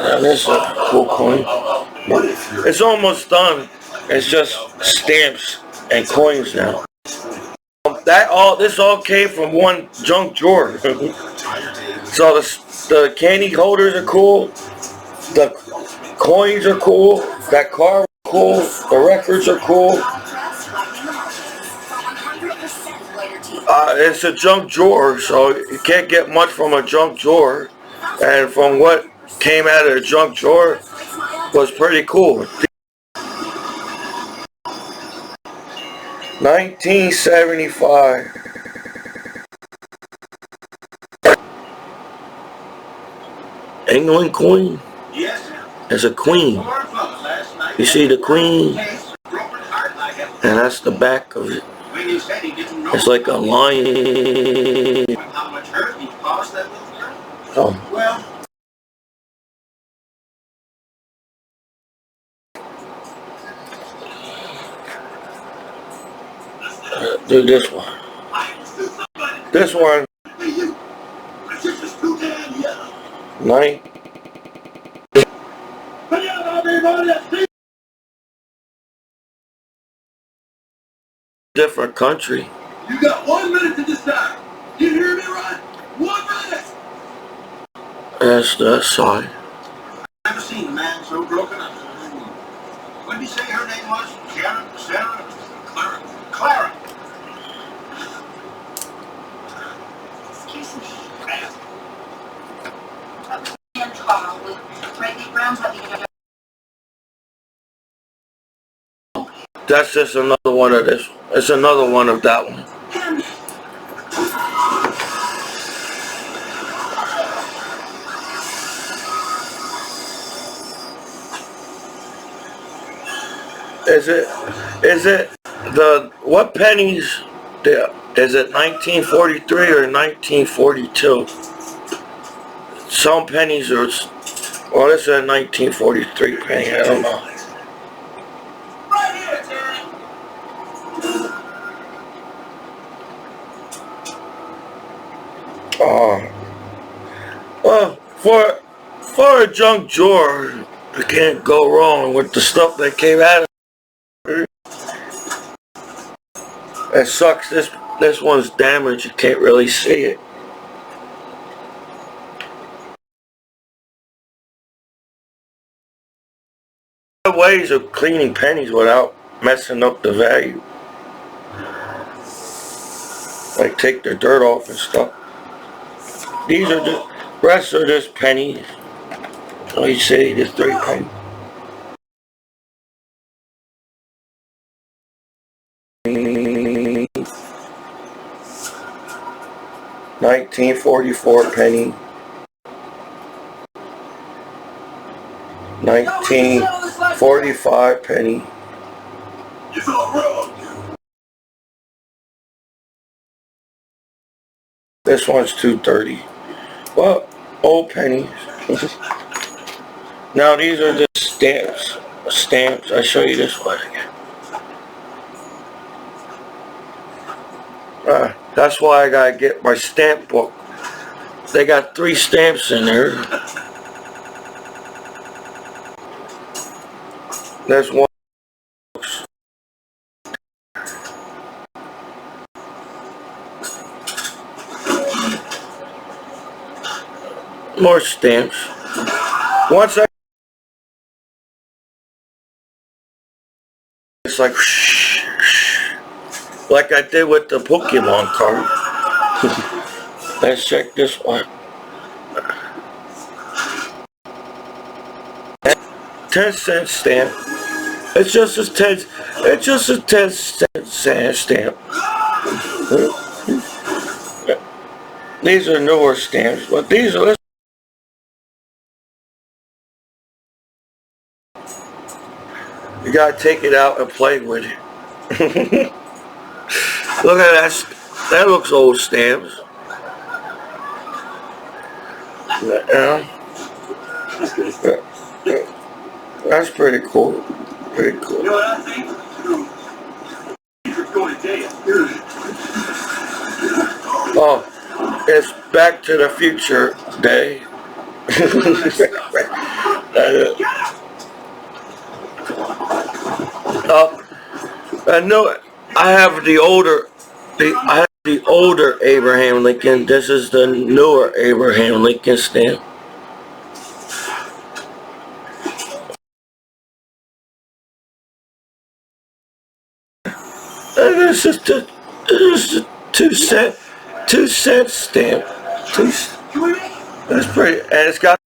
And this is a cool coin. It's almost done. It's just stamps and coins now. This all came from one junk drawer. So the candy holders are cool. The coins are cool. That car is cool. The records are cool. It's a junk drawer, so you can't get much from a junk drawer. And from what came out of the junk drawer was pretty cool. 1975. England coin. It's a queen. You see the queen? And that's the back of it. It's like a lion. Oh. Do this one. This one. 9. Different country. You got 1 minute to decide. You hear me, right? 1 minute. That's the side. I've never seen a man so broken up. What did you say her name was? Sarah? Clara. Excuse me. And tall with Reggie Brown's what you That's just another one of this. It's another one of that one. Is it the, what pennies there? Is it 1943 or 1942? Some pennies are, well, this is a 1943 penny, I don't know. Right here, Terry. Well, for a junk drawer, you can't go wrong with the stuff that came out of it. It sucks. This one's damaged. You can't really see it. There are ways of cleaning pennies without messing up the value. Like take the dirt off and stuff. These are the rest are just pennies. So you see, there's 3 pennies. $19.44 penny. 19.45 penny. You thought wrong. This one's $2.30. Well, old pennies. Now these are the stamps. Stamps. I'll show you this one again. That's why I gotta get my stamp book. They got 3 stamps in there. There's one. More stamps. Once it's like I did with the Pokemon card. Let's check this one. 10-cent stamp. It's just a 10-cent stamp. These are newer stamps, but these are. You gotta take it out and play with it. Look at that. That looks old stamps. That's pretty cool. Pretty cool. You know what I think? You're going to jail. Oh, it's Back to the Future Day. I know. I have the older Abraham Lincoln. This is the newer Abraham Lincoln stamp. And this is a 2-cent stamp. That's pretty, and it's got.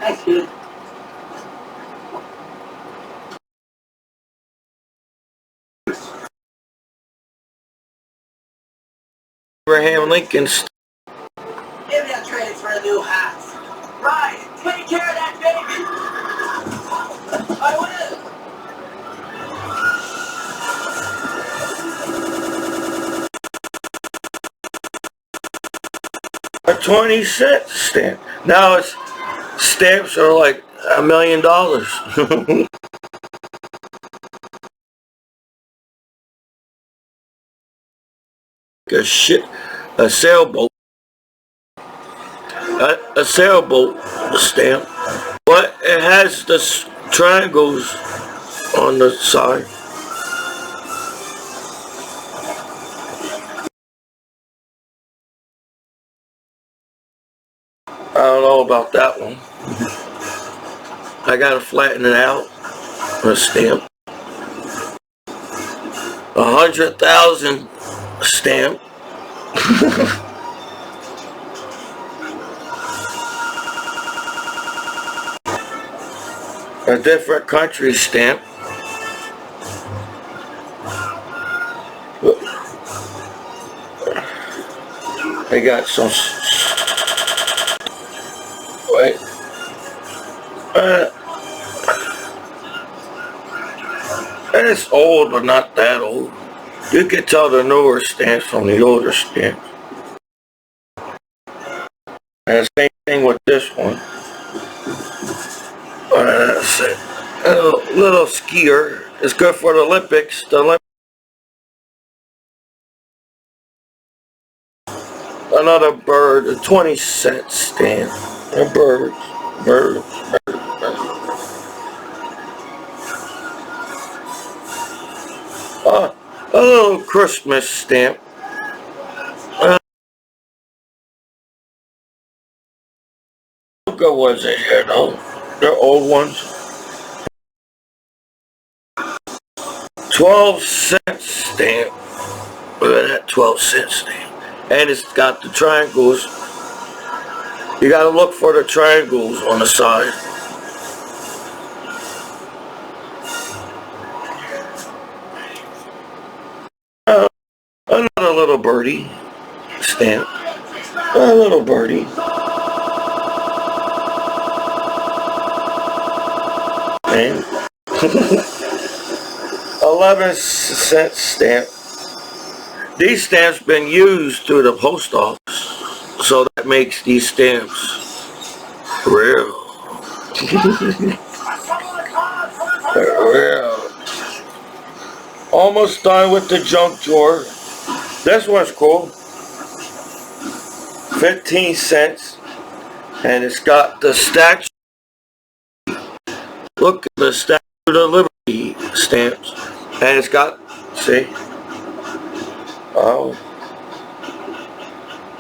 That's good. Abraham Lincoln stamp. Maybe I'll trade it for a new house. Right, take care of that baby. I will. A 20-cent stamp. Now it's stamps are like $1 million. A sailboat. A sailboat stamp. But it has the triangles on the side. I don't know about that one. I gotta flatten it out. A stamp. 100,000 stamp. A different country stamp. They got some. Wait. It's old, but not that old. You can tell the newer stamps from the older stamps. And same thing with this one. That's it. A little skier. It's good for the Olympics. Another bird, a 20-cent stamp. A bird. A little Christmas stamp. How good was it here though? They're old ones. 12-cent stamp. Look at that 12-cent stamp. And it's got the triangles. You gotta look for the triangles on the side. Another little birdie stamp. A little birdie. And 11-cent stamp. These stamps been used through the post office, so that makes these stamps real. Real. Almost done with the junk drawer. This one's cool. 15 cents. And it's got the statue. Look at the Statue of the Liberty stamps. And it's got, see? Oh.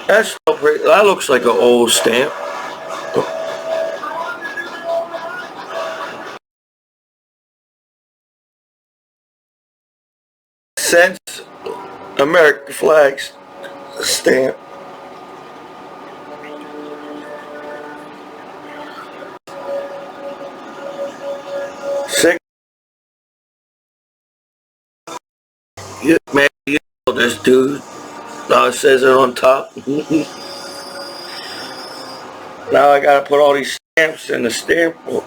That's still pretty, that looks like an old stamp. Cents, American flags stamp. Six. Man, you know this dude. Now it says it on top. Now I gotta put all these stamps in the stamp book.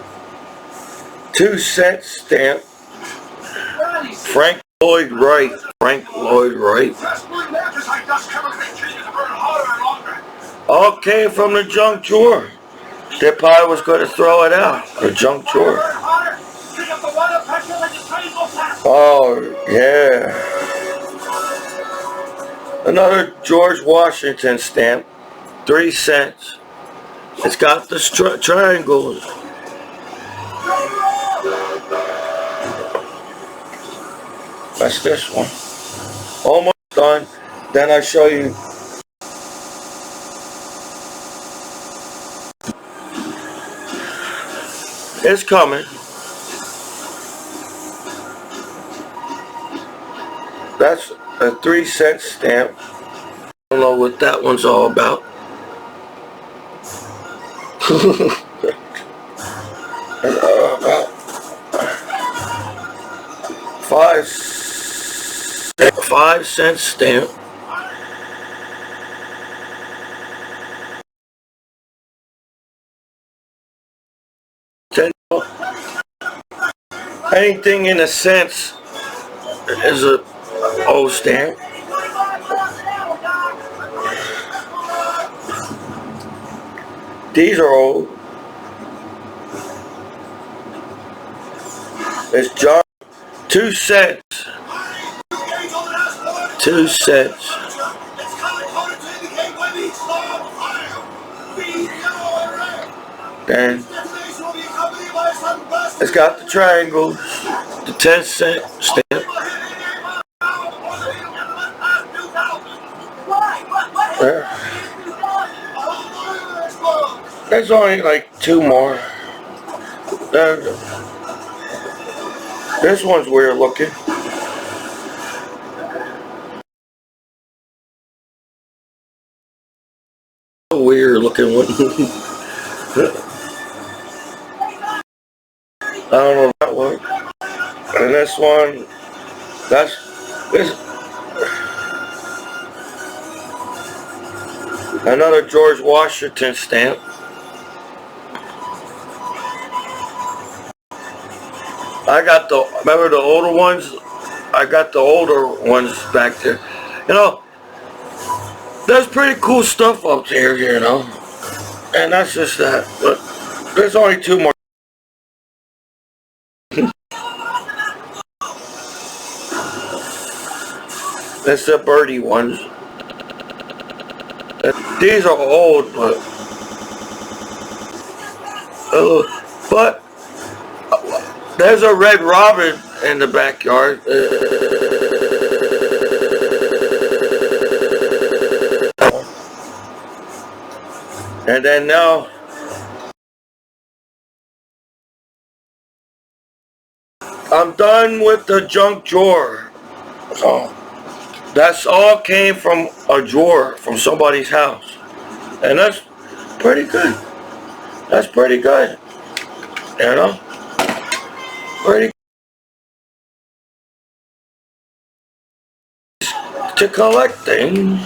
2-cent stamp. Frank Lloyd Wright. All came from the junk drawer. They probably was going to throw it out. The junk drawer. Oh, yeah. Another George Washington stamp. 3 cents. It's got the triangles. That's this one. Almost done. Then I show you. It's coming. That's a 3-cent stamp. I don't know what that one's all about. About 5-cent stamp. Anything in a sense is a old stamp. These are old. It's John. 2 cents. 2 cents. Then it's got the triangles, the 10-cent stamp. There. There's only like 2 more. There. This one's weird looking. Weird looking one. I don't know that one. And this one, this. Another George Washington stamp. I got remember the older ones? I got the older ones back there. You know, there's pretty cool stuff up there, you know. And that's just that. But there's only 2 more. That's the birdie ones. These are old, but there's a red robin in the backyard. And then now, I'm done with the junk drawer. So that's all came from a drawer from somebody's house. And that's pretty good. That's pretty good. You know? Pretty to collect things.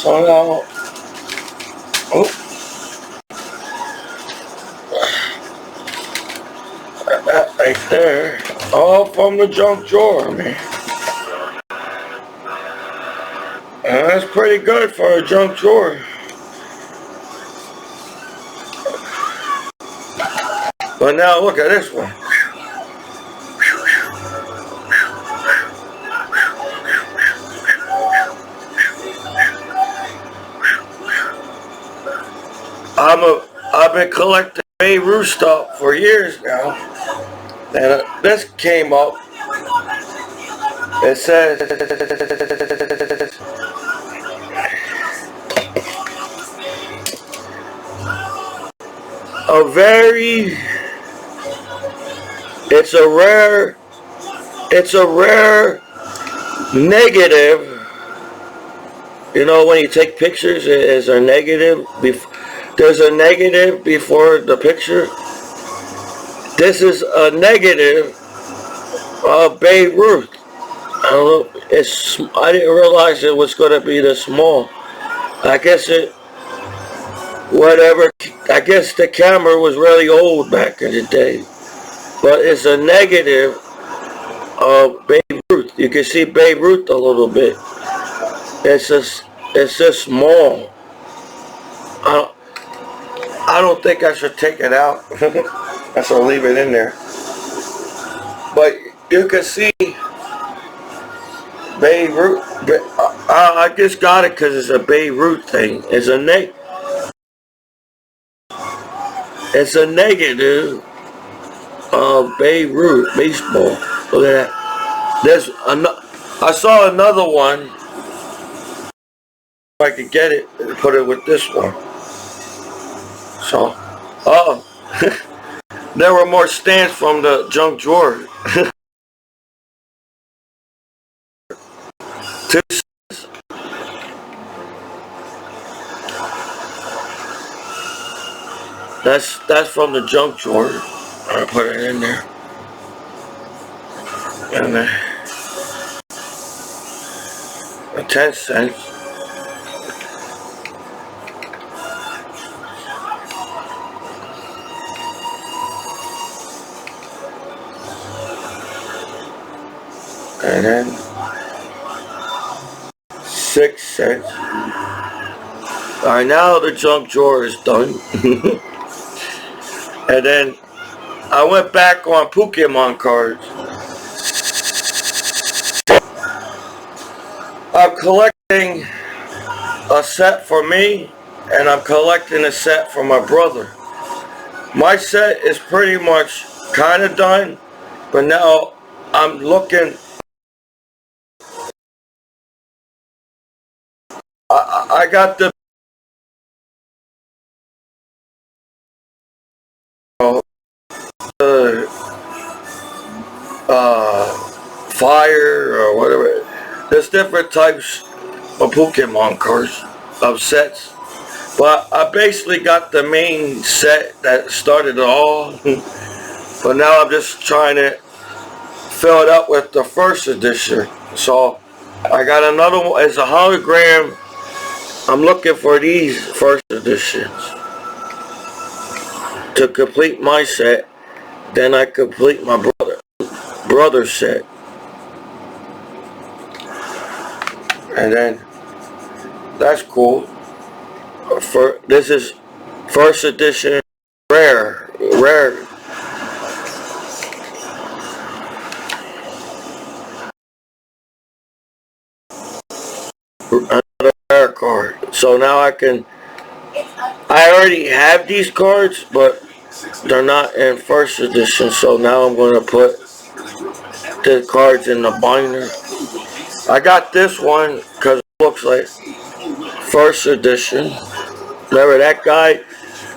So now, that right there, all from the junk drawer, man. And that's pretty good for a junk drawer. But now look at this one. I've been collecting Babe Ruth stuff for years now, and this came up. It says it's a rare negative. You know, when you take pictures, there's a negative. There's a negative before the picture. This is a negative of Babe Ruth. I don't know. I didn't realize it was going to be this small. I guess I guess the camera was really old back in the day. But it's a negative of Babe Ruth. You can see Babe Ruth a little bit. It's just small. I don't think I should take it out. I should leave it in there. But you can see Babe Ruth. I just got it because it's a Babe Ruth thing. It's a negative of Babe Ruth baseball. Look at that. I saw another one. If I could get it and put it with this one. So, there were more stamps from the junk drawer. That's from the junk drawer. I put it in there. And the 10 cents. And then 6 cents. Alright, now the junk drawer is done. And then I went back on Pokemon cards. I'm collecting a set for me, and I'm collecting a set for my brother. My set is pretty much kind of done, but now I'm looking. I got the fire or whatever. There's different types of Pokemon cards, of sets. But I basically got the main set that started it all. But now I'm just trying to fill it up with the first edition. So I got another one. It's a hologram. I'm looking for these first editions to complete my set. Then I complete my brother's set. And then that's cool. This is first edition rare. Another rare card. So now I already have these cards, but they're not in first edition. So now I'm going to put the cards in the binder. I got this one because it looks like first edition. Remember that guy?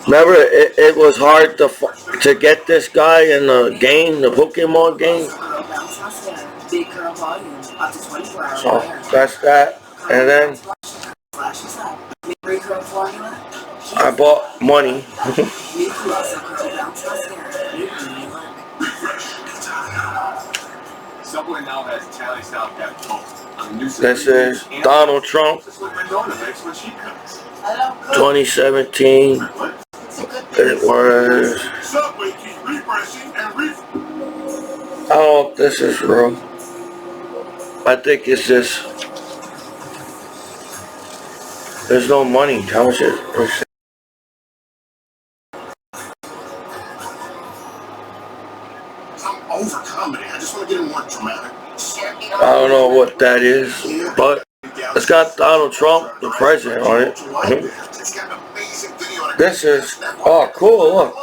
Remember it was hard to get this guy in the game, the Pokemon game? So that's that. And then I bought money. Subway now has Italian-style Captain Toast. This is Donald Trump, 2017. It was. I don't know if this is real. I think it's just. There's no money. How much is it? Over comedy. I just want to get it more dramatic. I don't know what that is, but it's got Donald Trump, the president, on it. This is, oh, cool, look.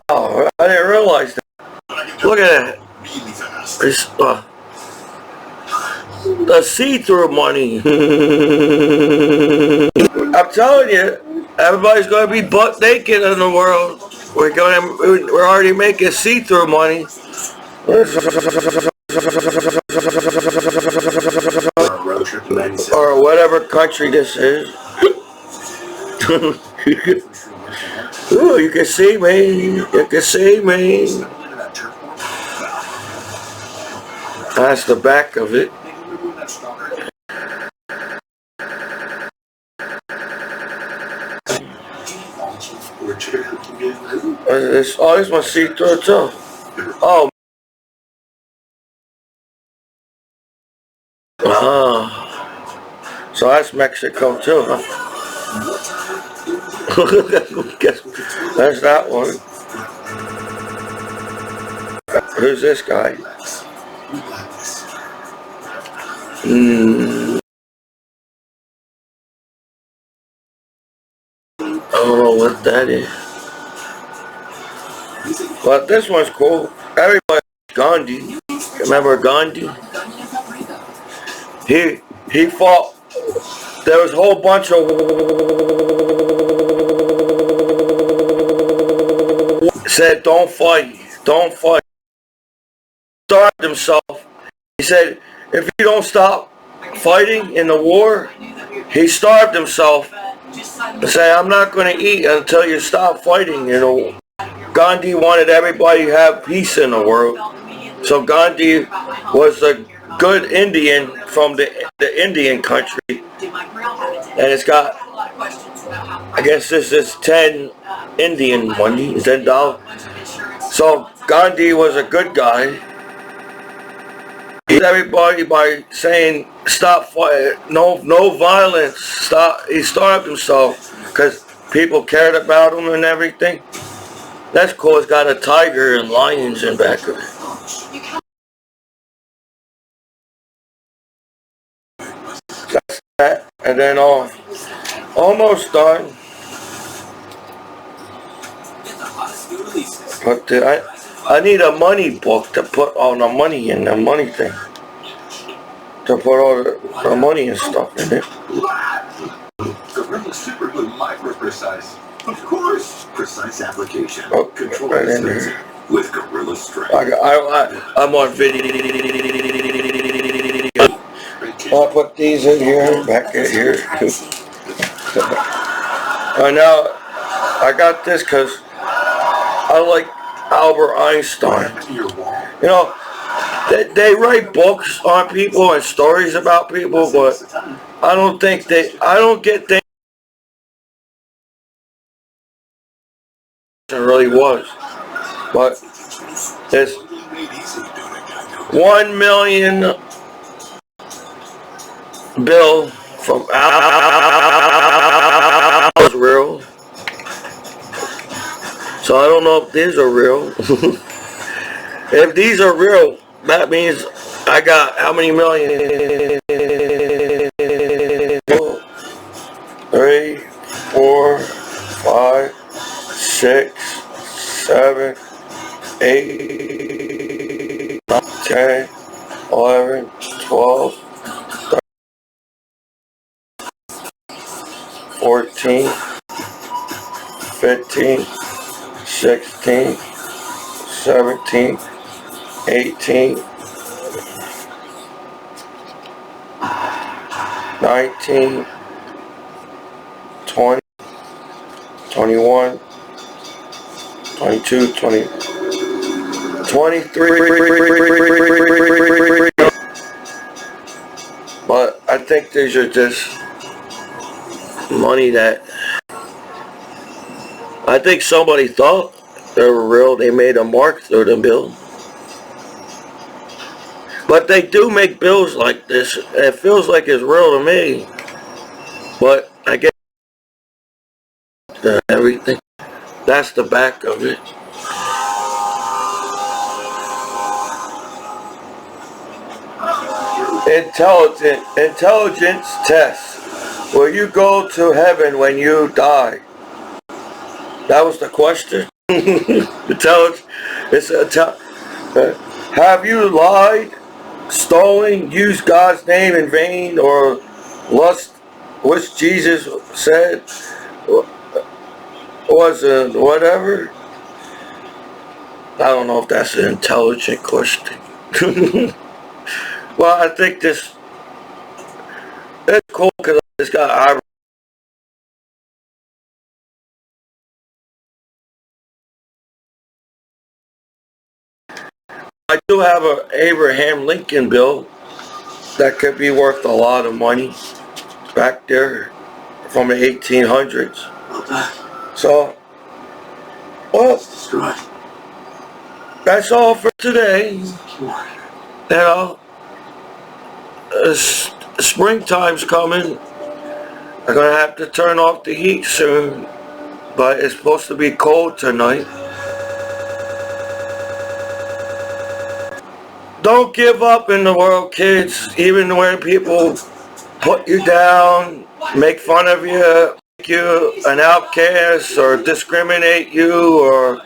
Oh, I didn't realize that. Look at that. It's the see-through money. I'm telling you, everybody's going to be butt naked in the world. We're already making see-through money. Or whatever country this is. Ooh, you can see me. You can see me. That's the back of it. This one's see-through too. Oh. So that's Mexico too, huh? That's that one. Who's this guy? I don't know what that is. But this one's cool. Everybody, Gandhi. Remember Gandhi? He fought. There was a whole bunch of said don't fight. Starved himself. He said if you don't stop fighting in the war, he starved himself and said I'm not going to eat until you stop fighting. You know, Gandhi wanted everybody to have peace in the world. So Gandhi was a good Indian from the Indian country, and it's got, I guess this is 10 Indian money, $10. So Gandhi was a good guy. everybody by saying stop fight, no violence. Stop. He starved himself because people cared about him and everything. That's cool. It's got a tiger and lions in back of it. That's that, and then almost done. But I need a money book to put all the money in the money thing. To put all the money and stuff in it. Gorilla Super Glue Micro Precise. Of course. Precise application. Okay, Control right in dispensing there. with Gorilla Strength. I'm on video. I'll put these in here, back in here. Now I got this because I like Albert Einstein. You know, they write books on people and stories about people, but I don't get things it really was. But this 1 million bill from was real. So I don't know if these are real. If these are real, that means I got how many million? 3, 4, 5, 6, 7, 8, 9, 10, 11, 12, 14, 15, 16, 17, 18, 19, 20, 21, 22, 20, 23. But I think these are just money that I think somebody thought they were real. They made a mark through the bill. But they do make bills like this. It feels like it's real to me. But I guess everything. That's the back of it. Intelligence test. Will you go to heaven when you die? That was the question. Have you lied, stolen, used God's name in vain, or lust, which Jesus said was whatever? I don't know if that's an intelligent question. Well, I think it's cool because it's got I do have a Abraham Lincoln bill that could be worth a lot of money back there from the 1800s. So, well, that's all for today. You know, springtime's coming. I'm gonna have to turn off the heat soon, but it's supposed to be cold tonight. Don't give up in the world, kids, even when people put you down, make fun of you, make you an outcast, or discriminate you, or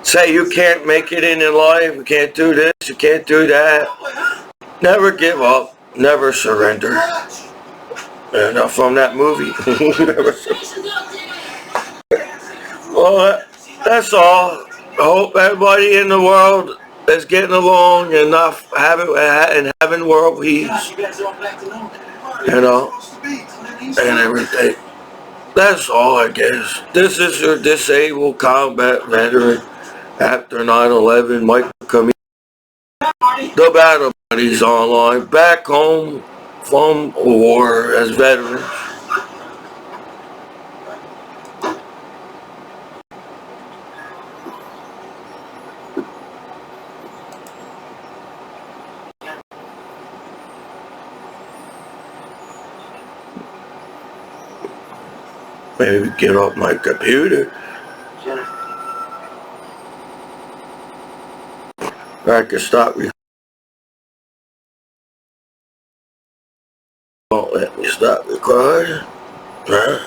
say you can't make it in your life, you can't do this, you can't do that. Never give up, never surrender. And from that movie. Well, that's all. I hope everybody in the world is getting along and not having world peace. You know, and everything. That's all, I guess. This is your disabled combat veteran after 9/11, Michael Commiso. The Battle Buddies online, back home from war as veterans. Maybe get off my computer. Jennifer. I can stop recording. Won't let me stop recording. Huh?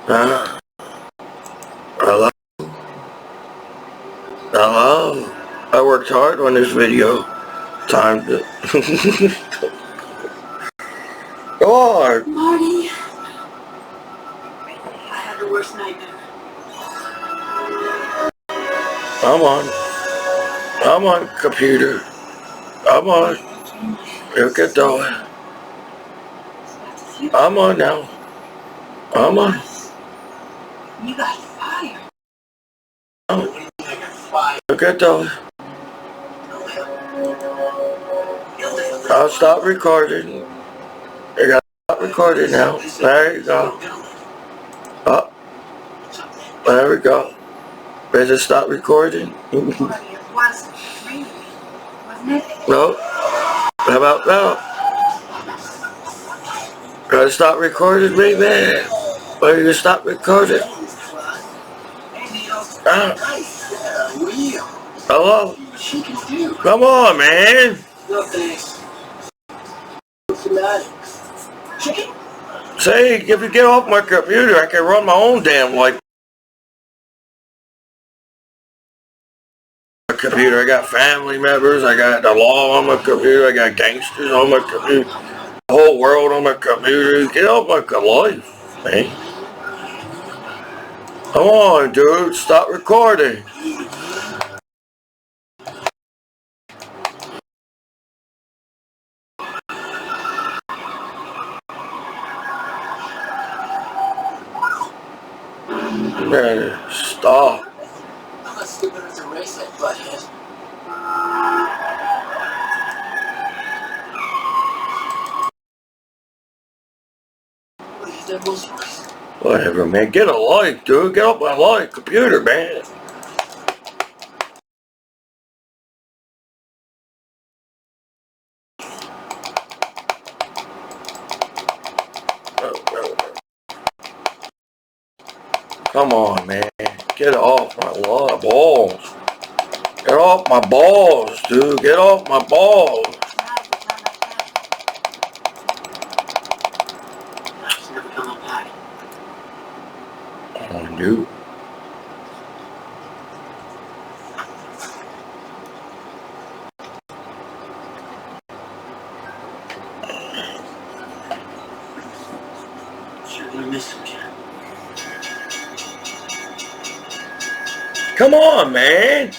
Huh? Hello? Hello? I worked hard on this video. Time to... Go on. Marty. I had the worst nightmare. I'm on computer. I'm on. Look at that. I'm on now. I'm on. You got fired. Look at that. I'll stop recording. I gotta stop recording now. There you go. Oh, there we go. Better stop recording. Marty, it wasn't really, wasn't it? No. How about now? Gotta stop recording me, man. Why you stop recording? Ah. Hello? Come on, man. No thanks. Chicken? Say, if you get off my computer, I can run my own damn life. My computer, I got family members, I got the law on my computer, I got gangsters on my computer, the whole world on my computer. Get off my life, man. Come on, dude, stop recording. Man, stop. I'm not stupid enough to race that butthead. What is that most race? Whatever, man. Get a life, dude. Get off my life computer, man. Come on, man. Get off my balls. Get off my balls, dude. Get off my balls. She's never coming back. Come on, dude. Sure gonna miss him, Jen. Come on, man.